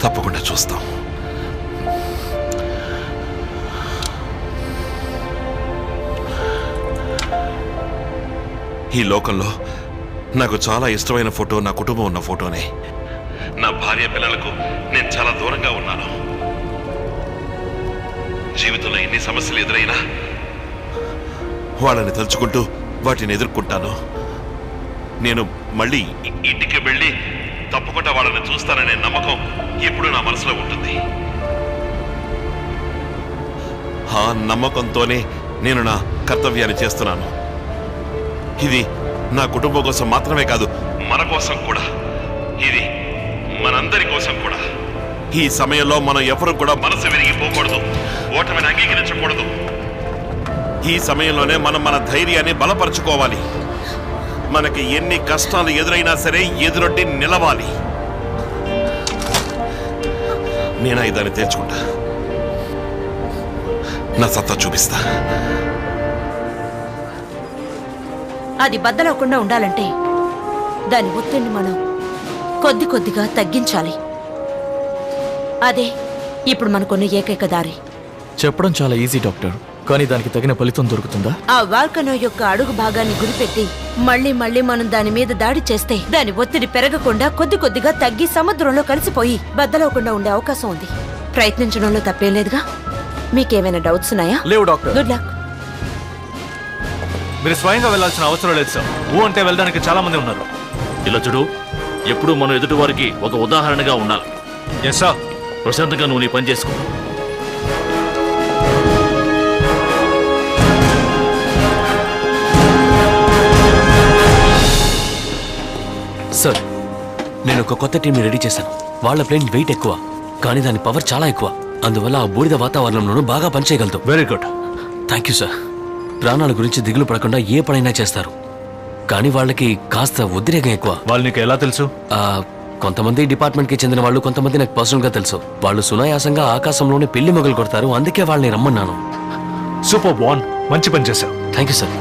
తప్పకుండా చూస్తాం. ఈ లోకంలో నాకు చాలా ఇష్టమైన ఫోటో నా కుటుంబం ఉన్న ఫోటోనే. నా భార్య పిల్లలకు నేను చాలా దూరంగా ఉన్నాను. జీవితంలో ఎన్ని సమస్యలు ఎదురైనా వాళ్ళని తలుచుకుంటూ వాటిని ఎదుర్కొంటాను. నేను మళ్ళీ ఇంటికి వెళ్ళి తప్పకుండా వాళ్ళని చూస్తాననే నమ్మకం ఎప్పుడూ నా మనసులో ఉంటుంది. ఆ నమ్మకంతోనే నేను నా కర్తవ్యాన్ని చేస్తున్నాను. ఇది నా కుటుంబం కోసం మాత్రమే కాదు, మన కోసం కూడా. ఇది మనందరి కోసం కూడా. ఈ సమయంలో మనం ఎవరు కూడా మనసు విరిగిపోకూడదు, ఓటమిని అంగీకరించకూడదు. ఈ సమయంలోనే మనం మన ధైర్యాన్ని బలపరచుకోవాలి. మనకి ఎన్ని కష్టాలు ఎదురైనా సరే ఎదురొడ్డి నిలవాలి. నేనా ఇదాన్ని తేల్చుకుంటా. నా సత్తా చూపిస్తా. అది బద్దలవకుండా ఉండాలంటే దాని ఒత్తిడిని మనం కొద్ది కొద్దిగా తగ్గించాలి. అదే ఇప్పుడు మనకున్న ఏకైక దారి. చెప్పడం చాలా ఈజీ డాక్టర్, కానీ దానికి తగిన ఫలితం దొరుకుతుందా? ఆ వాల్కనో యొక్క అడుగు భాగాన్ని గురిపెట్టి మళ్ళీ మళ్ళీ మనం దాని మీద దాడి చేస్తే దాని ఒత్తిడి పెరగకుండా కొద్ది కొద్దిగా తగ్గి సముద్రంలో కలిసిపోయి బద్దలవకుండా ఉండే అవకాశం ఉంది. ప్రయత్నించడంలో తప్పేం లేదుగా. మీకేమైనా డౌట్స్ ఉన్నాయా? లేవు డాక్టర్. Good luck. మీరు స్వయంగా వెళ్ళాల్సిన అవసరం లేదు సార్. అంటే వెళ్ళడానికి చాలా మంది ఉన్నారు. ఇలా చూడు, ఎప్పుడూ మనం ఎదుటి వారికి ఒక ఉదాహరణగా ఉండాలి. Yes sir. ప్రశాంతంగా నువ్వు నీ పని చేసుకో. సార్, నేను ఒక కొత్త టీంని రెడీ చేశాను. వాళ్ళ ప్లేన్ వెయిట్ ఎక్కువ, కానీ దాని పవర్ చాలా ఎక్కువ. అందువల్ల ఆ బూడిద వాతావరణంలోనూ బాగా పనిచేయగలదు. Very good. Thank you sir. ప్రాణాల గురించి దిగులు పడకుండా ఏ పనైనా చేస్తారు, కానీ వాళ్ళకి కాస్త ఉద్రేకం ఎక్కువ. వాళ్ళు నీకు ఎలా తెలుసు? కొంతమంది డిపార్ట్మెంట్కి చెందిన వాళ్ళు, కొంతమంది నాకు పర్సనల్గా తెలుసు. వాళ్ళు సునాయాసంగా ఆకాశంలోనే పెళ్లి మొగలు కొడతారు. అందుకే వాళ్ళని రమ్మన్నాను. సూపర్ బాన్, మంచి పని చేశావు. Thank you sir.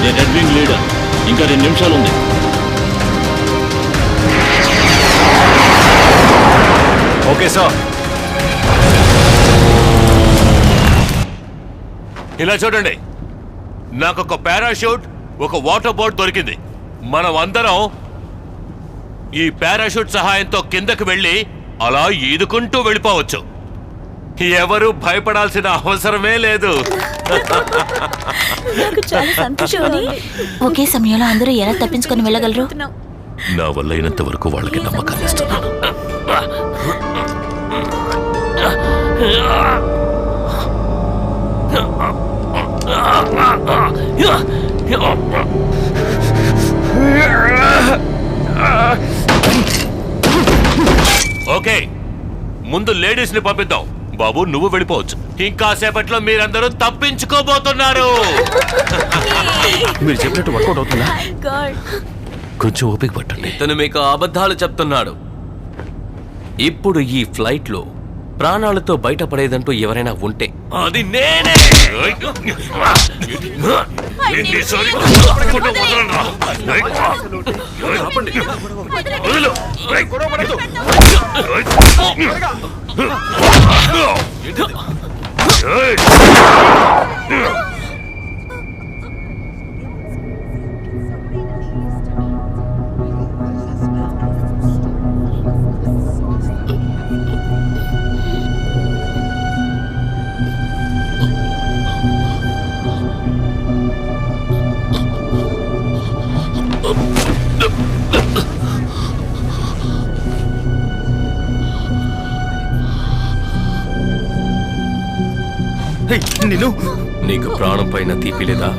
నేను రెడ్ వింగ్ లీడర్. ఇంకా 2 నిమిషాలు ఉంది. Okay sir. ఇలా చూడండి, నాకు ఒక పారాషూట్, ఒక వాటర్ బోట్ దొరికింది. మనం అందరం ఈ పారాషూట్ సహాయంతో కిందకు వెళ్ళి అలా ఈదుకుంటూ వెళ్ళిపోవచ్చు. ఎవరు భయపడాల్సిన అవసరమే లేదు. నాకు చాలా సంతోషం. ఒకే సమయంలో అందరూ ఎలా తప్పించుకొని వెళ్ళగలరు? నా వల్ల అయినంత వరకు వాళ్ళకి నమ్మకాన్ని ఇస్తున్నాను. ఓకే, ముందు లేడీస్ ని పంపిద్దాం. బాబు, నువ్వు వెళ్ళిపోవచ్చు. ఇంకా సేపట్లో మీరందరూ తప్పించుకోబోతున్నారు. మీరు చెప్పినట్టు వర్కౌట్ అవుతుందా? కొంచెం ఓపిక పట్టండి. ఇతను మీకు అబద్ధాలు చెప్తున్నాడు. ఇప్పుడు ఈ ఫ్లైట్ లో ప్రాణాలతో బయటపడేదంటూ ఎవరైనా ఉంటే అది నేనే. నీకు ప్రాణం పైన తీపి లేదా?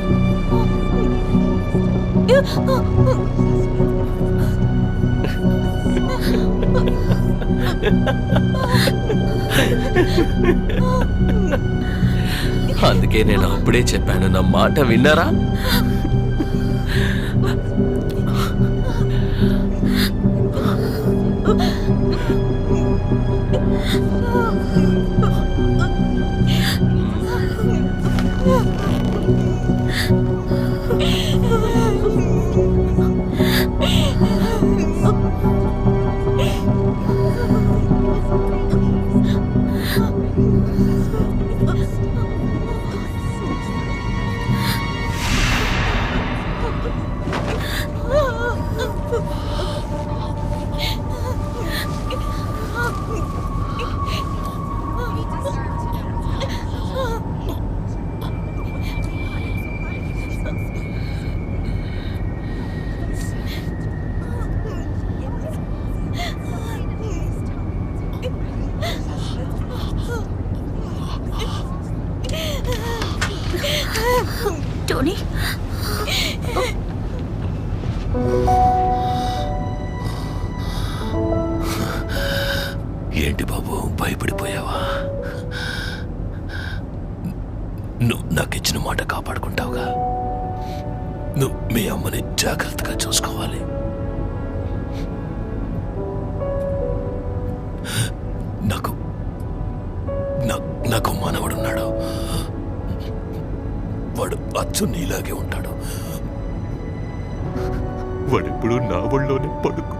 అందుకే నేను అప్పుడే చెప్పాను, నా మాట విన్నారా? టోనీ, ఏంటి బాబు, భయపడిపోయావా? నాకిచ్చిన మాట కాపాడుకుంటావుగా? నువ్వు మీ అమ్మని జాగ్రత్తగా చూసుకోవాలి. నాకు మనవడున్నాడు. వాడు అచ్చు నీలాగే ఉంటాడు. వాడెప్పుడు నా ఒళ్ళోనే పడుకు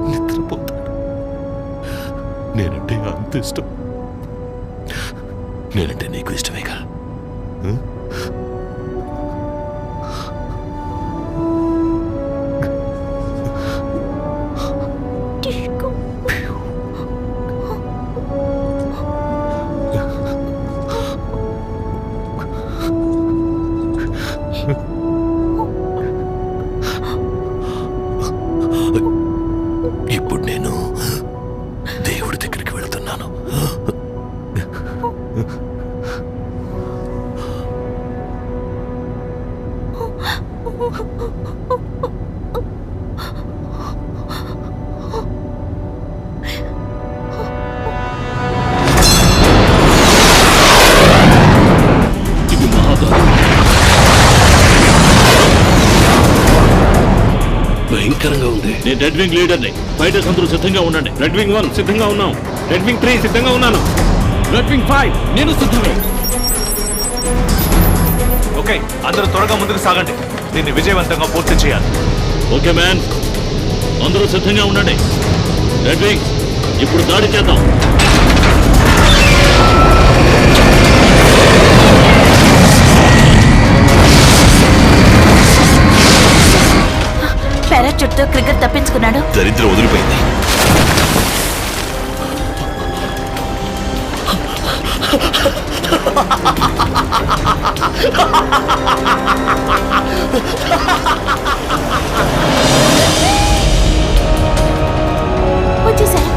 నిద్రపోతాడు. నేనంటే అంత ఇష్టం. నేనంటే నీకు ఇష్టమేగా? ఇప్పుడు నేను దేవుడి దగ్గరికి వెళ్తున్నాను. ఇది మహాదారు. భయంకరంగా ఉంది. నేను రెడ్ వింగ్ లీడర్ని. ఫైటర్స్ అందరూ సిద్ధంగా ఉండండి. రెడ్ వింగ్ 1 సిద్ధంగా ఉన్నాం. రెడ్ వింగ్ 3 సిద్ధంగా ఉన్నాను. రెడ్ వింగ్ 5 నేను సిద్ధమే. ఓకే, అందరూ త్వరగా ముందుకు సాగండి. దీన్ని విజయవంతంగా పూర్తి చేయాలి. ఓకే మ్యాన్, అందరూ సిద్ధంగా ఉండండి. రెడ్ వింగ్, ఇప్పుడు దాడి చేద్దాం. పారాచూట్తో క్రికెట్ తప్పించుకున్నాడు. దరిద్రం వదిలిపోయింది. వచ్చేసారు,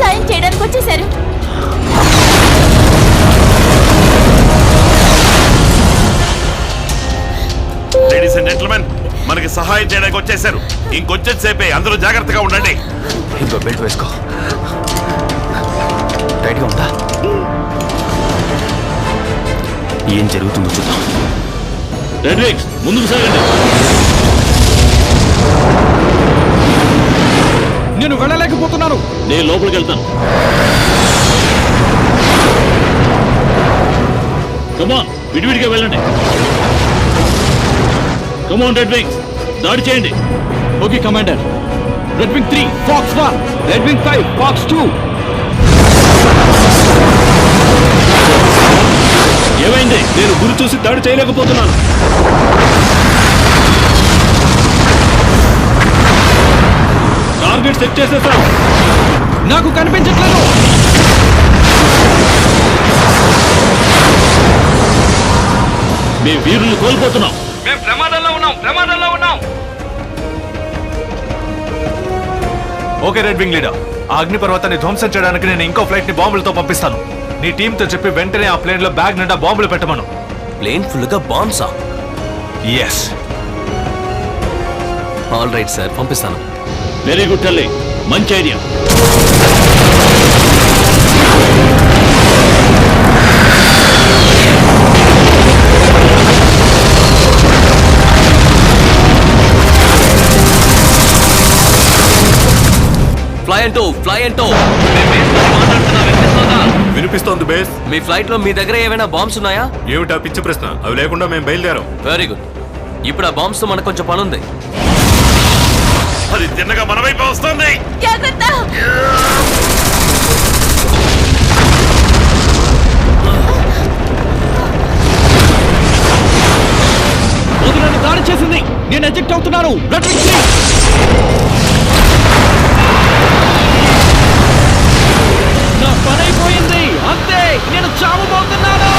సాయం చేయడానికి వచ్చేసారు. లేడీస్ అండ్ జెంటిల్మెన్, మనకి సహాయం చేయడానికి వచ్చేసారు. ఇంకొంచెం సేపే, అందరూ జాగ్రత్తగా ఉండండి. ఇంకో బెల్ట్ వేసుకో. టైట్గా ఉందా? ఏం జరుగుతుందో చూద్దాం. రెడ్ వింగ్స్ ముందుకు సాగండి. నేను వెళ్ళలేకపోతున్నాను. నేను లోపలికి వెళ్తాను. కమాన్, విడివిడిగా వెళ్ళండి. కమాన్ రెడ్ వింగ్స్, దాడి చేయండి. Okay commander. Red wing 3 fox 1, red wing 5 fox 2. ఏమైంది? నేను గురి చూసి దాడి చేయలేకపోతున్నాను. టార్గెట్ సెట్ చేసేసాం. నాకు కనిపించట్లేదు. మేము వీరులు కోల్పోతున్నాం. మేము ప్రమాదంలో ఉన్నాం. ఓకే రెడ్ వింగ్ లీడర్, ఆ అగ్ని పర్వతాన్ని ధ్వంసం చేయడానికి నేను ఇంకో ఫ్లైట్ ని బాంబులతో పంపిస్తాను. నీ టీంతో చెప్పి వెంటనే ఆ ప్లేన్ లో బ్యాగ్ నిండా బాంబులు పెట్టమను. ప్లేన్ ఫుల్ గా బాంబ్సా? ఎస్. ఆల్ రైట్ సార్, పంపిస్తాను. వెరీ గుడ్ తల్లి, మంచి ఐడియా. ఫ్లై అంటో. వినిపిస్తోంది బేస్. మీ ఫ్లైట్ లో మీ దగ్గర ఏమైనా బాంబ్స్ ఉన్నాయా? ఏమిటా పిచ్చి ప్రశ్న? అవి లేకుండా మేము బయలుదేరాం. Very good. ఇప్పుడు ఆ బాంబ్స్ తో మనకు కొంచెం పనుంది. అది తిన్నగా మన వైపు వస్తుంది. జాగ్రత్త. నన్ను దాడి చేసింది. నేను ఎజెక్ట్ అవుతున్నాను. Red wing 3. నా పని అయిపోయింది. అంతే, నేను చావబోతున్నాను.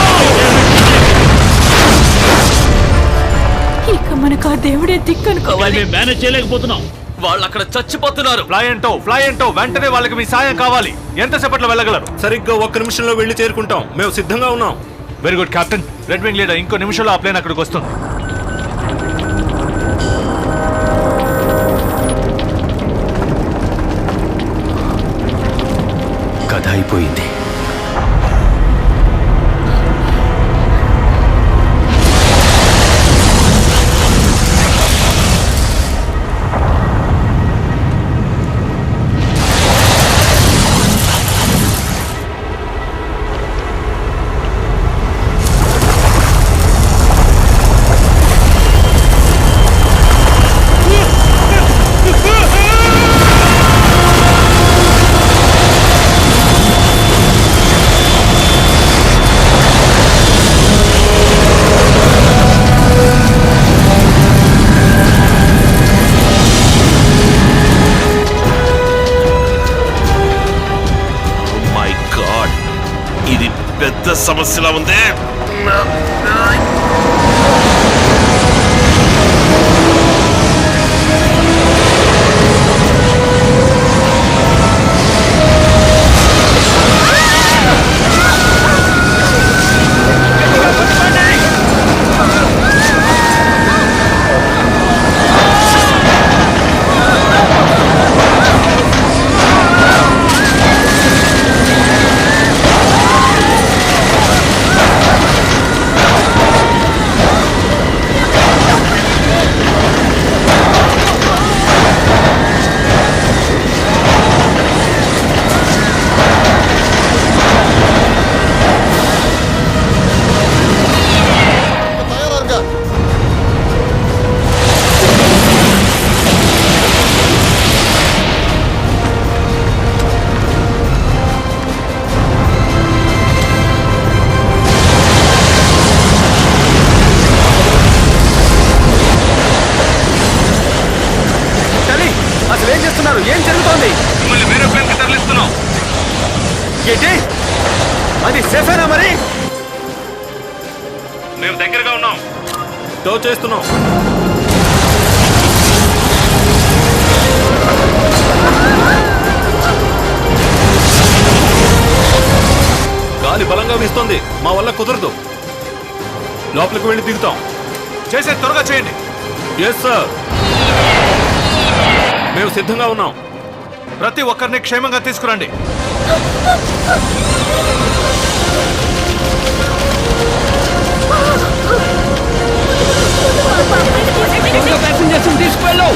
ఇక మనకు ఆ దేవుడే దిక్కనుకోవాలి. మేము మేనేజ్ చేయలేకపోతున్నాం. వాళ్ళు అక్కడ చచ్చిపోతున్నారు. ఫ్లై అంటో వెంటనే వాళ్ళకి మీ సాయం కావాలి. ఎంతసేపట్లో వెళ్ళగలరు? సరిగ్గా 1 నిమిషంలో వెళ్ళి చేరుకుంటాం. మేము సిద్ధంగా ఉన్నాం. Very good captain. Red wing leader, ఇంకో నిమిషంలో ఆ ప్లేన్ అక్కడికి వస్తుంది. కథ అయిపోయింది. సమస్యలా ఉంది. ఏం జరుగుతోంది? మిమ్మల్ని వేరే ప్లేన్ కి తరలిస్తున్నాం. ఏంటి అది సేఫేనా? మరి మేము దగ్గరగా ఉన్నాం, టో చేస్తున్నాం. గాలి బలంగా వీస్తోంది, మా వల్ల కుదరదు. లోపలికి వెళ్ళి దిగుతాం. చేసేది త్వరగా చేయండి. ఎస్ సార్, మేము సిద్ధంగా ఉన్నాం. ప్రతి ఒక్కరిని క్షేమంగా తీసుకురండి. తీసుకెళ్ళు.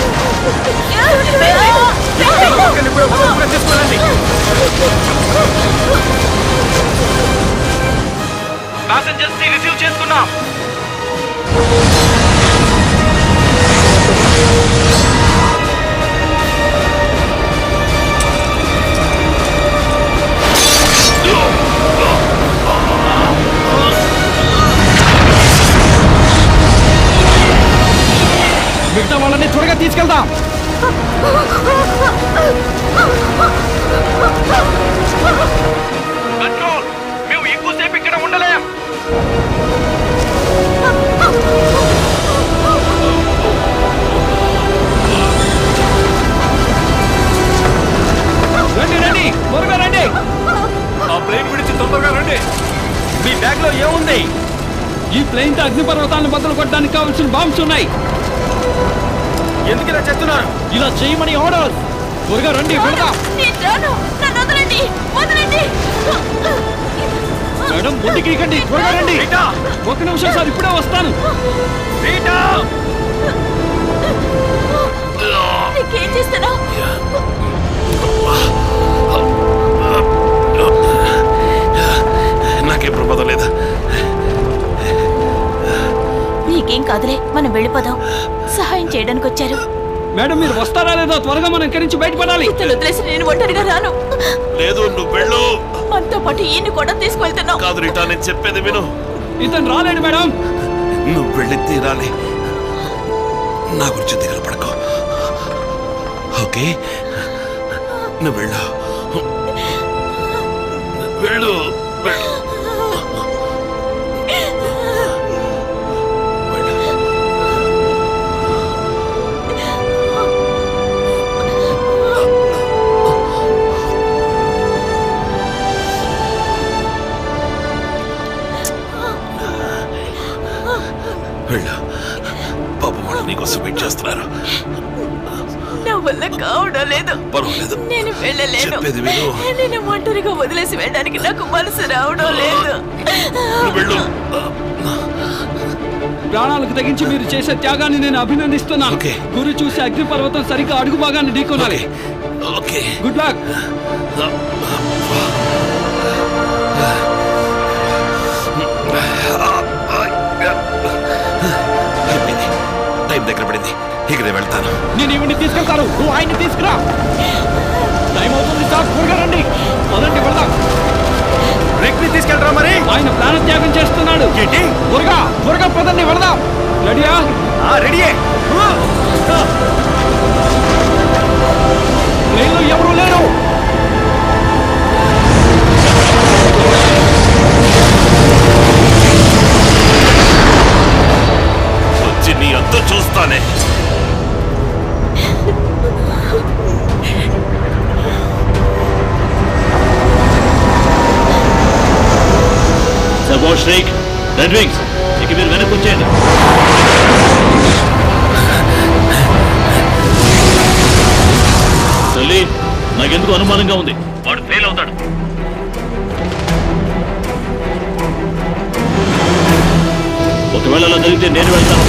ప్యాసింజర్స్ ని రిసీవ్ చేసుకున్నాం. మిగతా వాళ్ళని త్వరగా తీసుకెళ్దాం. కంట్రోల్, మేము ఎక్కువసేపు ఇక్కడ ఉండలేం. రండి రండి, త్వరగా రండి. ఆ ప్లేన్ విడిచి తొందరగా రండి. మీ బ్యాగ్ లో ఏముంది? ఈ ప్లేన్ తో అగ్నిపర్వతాలను బద్దలు కొట్టడానికి కావాల్సిన బాంబ్స్ ఉన్నాయి. ఎందుకు ఇలా చేస్తున్నారు? ఇలా చేయమని ఆర్డర్. త్వరగా రండి, వెళ్దాం. మేడం ముందుకి ఇకండి, త్వరగా రండి. ఒక నిమిషం సార్, ఇప్పుడే వస్తాను. ఏం చేస్తాను? నాకేం ప్రమాదం లేదా? నీకేం కాదులే, మనం వెళ్ళిపోదాం. సహాయం చేయడానికి వచ్చారు. మేడం మీరు వస్తారా లేదా? త్వరగా మనం ఇక్కడి నుంచి బయటపడాలి. ఇతను వదిలేసి నేను ఒంటరిగా రాను. లేదు, నువ్వు వెళ్ళు. మనతో పాటు ఈయన్ని కూడా తీసుకువెళ్తున్నావు. కాదు రీటా, నేను చెప్పేది విను. ఇతను రాలేడు మేడం. నువ్వు వెళ్ళి తీరాలి. నా గురించి దిగులు పడకో, ఓకే? నువ్వు వెళ్ళు, వెళ్ళు, వెళ్ళు. వెళ్ళు, పాపం వాళ్ళు నీకోసం వెయిట్ చేస్తున్నారు. నా వల్ల కావడం లేదు. పర్వాలేదు, నేను వెళ్ళలేను. చెప్పేది విను. నేను ఒంటరిగా వదిలేసి వెళ్ళడానికి నాకు మనసు రావడం లేదు. వెళ్ళు. ప్రాణాలకు తెగించి మీరు చేసే త్యాగాన్ని నేను అభినందిస్తున్నాను. గురి చూసి అగ్నిపర్వతం సరిగ్గా అడుగు భాగాన్ని ఢీకొనాలి. Good luck. టైం దగ్గర పడింది, ఇక నేను వెళ్తాను. నేను ఇవన్నీ తీసుకెళ్తాను, నువ్వు ఆయన్ని తీసుకురా. టైం అవుతుంది సార్, త్వరగా రండి. పదండి, వెళ్దాం. రిక్ని తీసుకెళ్తారా? మరి ఆయన ప్రాణ త్యాగం చేస్తున్నాడు. ఏంటి? త్వరగా త్వరగా పదండి, వెళదాం. రెడీయా? రెడీయే. ప్లేన్లో ఎవరూ లేరు. స్ట్రైక్ రెడ్ వింగ్స్ ఇక మీరు వెనక్కి వచ్చేయండి. తల్లి నాకెందుకు అనుమానంగా ఉంది, వాడు ఫెయిల్ అవుతాడు. ఒకవేళ అలా జరిగితే నేను వెళ్తాను.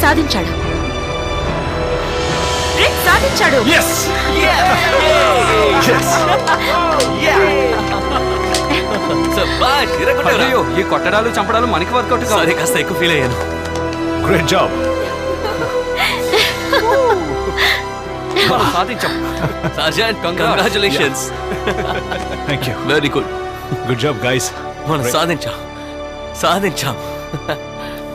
సాధించాడు. సాధించాడు. ఈ కొట్టడాలు చంపడాలు మనకి వర్కౌట్ కాదు. కాస్త ఎక్కువ ఫీల్ అయ్యాను. Great job. సాధించాం. Sergeant congratulations. Thank you. Very good. Good job guys. మనం సాధించాం.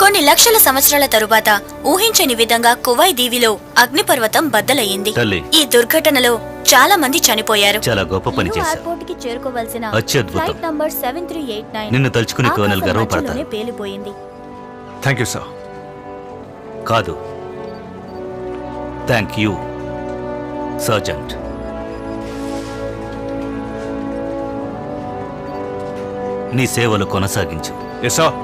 కొన్ని లక్షల సంవత్సరాల తరువాత ఊహించని విధంగా కువై దీవిలో అగ్నిపర్వతం బద్దలయ్యింది. ఈ దుర్ఘటనలో చాలా మంది చనిపోయారు. చాలా గొప్ప పని చేశారు. ఎయిర్పోర్ట్ కి చేరుకోవాల్సిన అత్యద్భుతం. ఫ్లైట్ నంబర్ 7389 నిన్ను తలుచుకుని కర్నల్ గర్వపడతాను. పేలిపోయింది. Thank you sir. కాదు, థ్యాంక్ యూ సర్జెంట్. నీ సేవలు కొనసాగించు. Yes sir.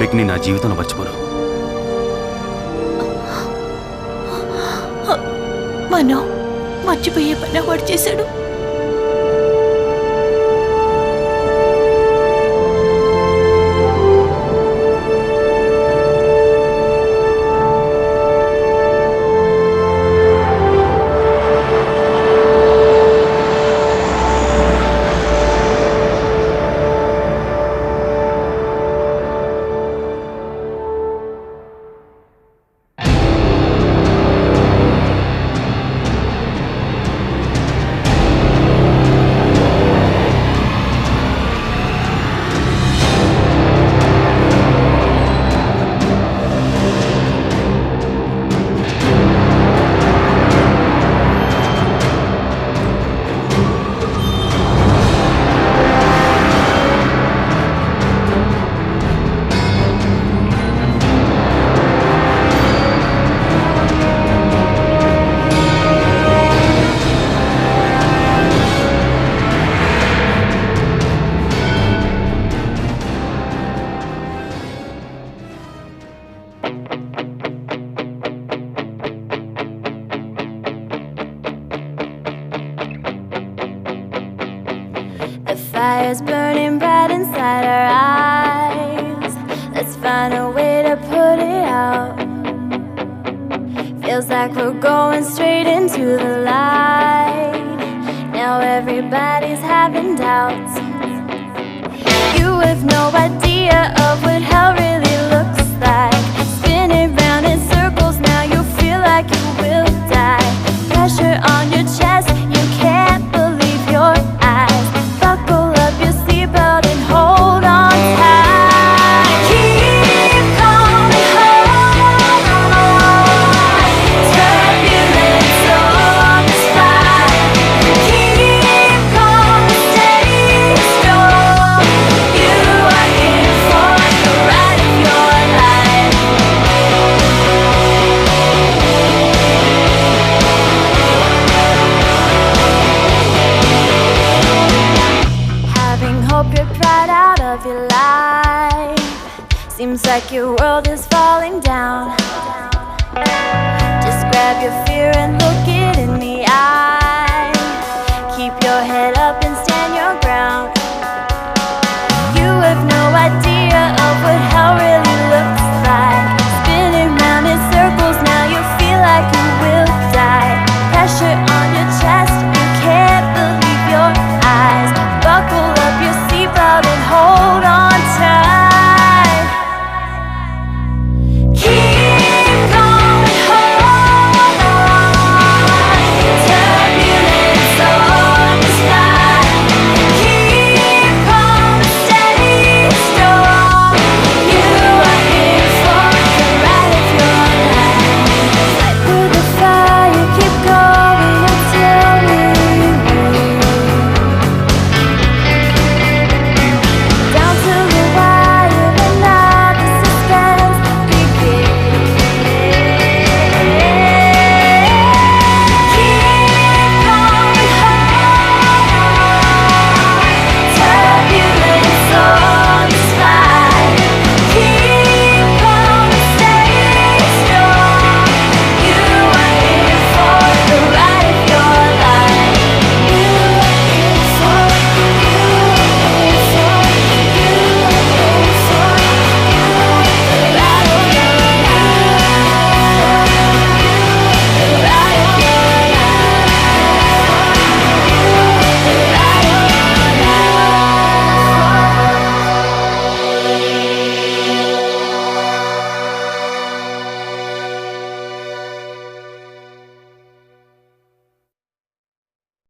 రిక్ని నా జీవితంలో మర్చిపోను. మనం మర్చిపోయే పని వాడు చేశాడు. Fire's burning bright inside our eyes. Let's find a way to put it out. Feels like we're going straight into the light. Now everybody's having doubts. You have no idea of what hell really looks like. Spinning round in circles, now you feel like you will die. Pressure on your chest, you can't believe your eyes. Buckle up your seatbelt and hold on tight. Keep coming home. Turbulence on the sky. Keep calm, stay strong. You are in your fear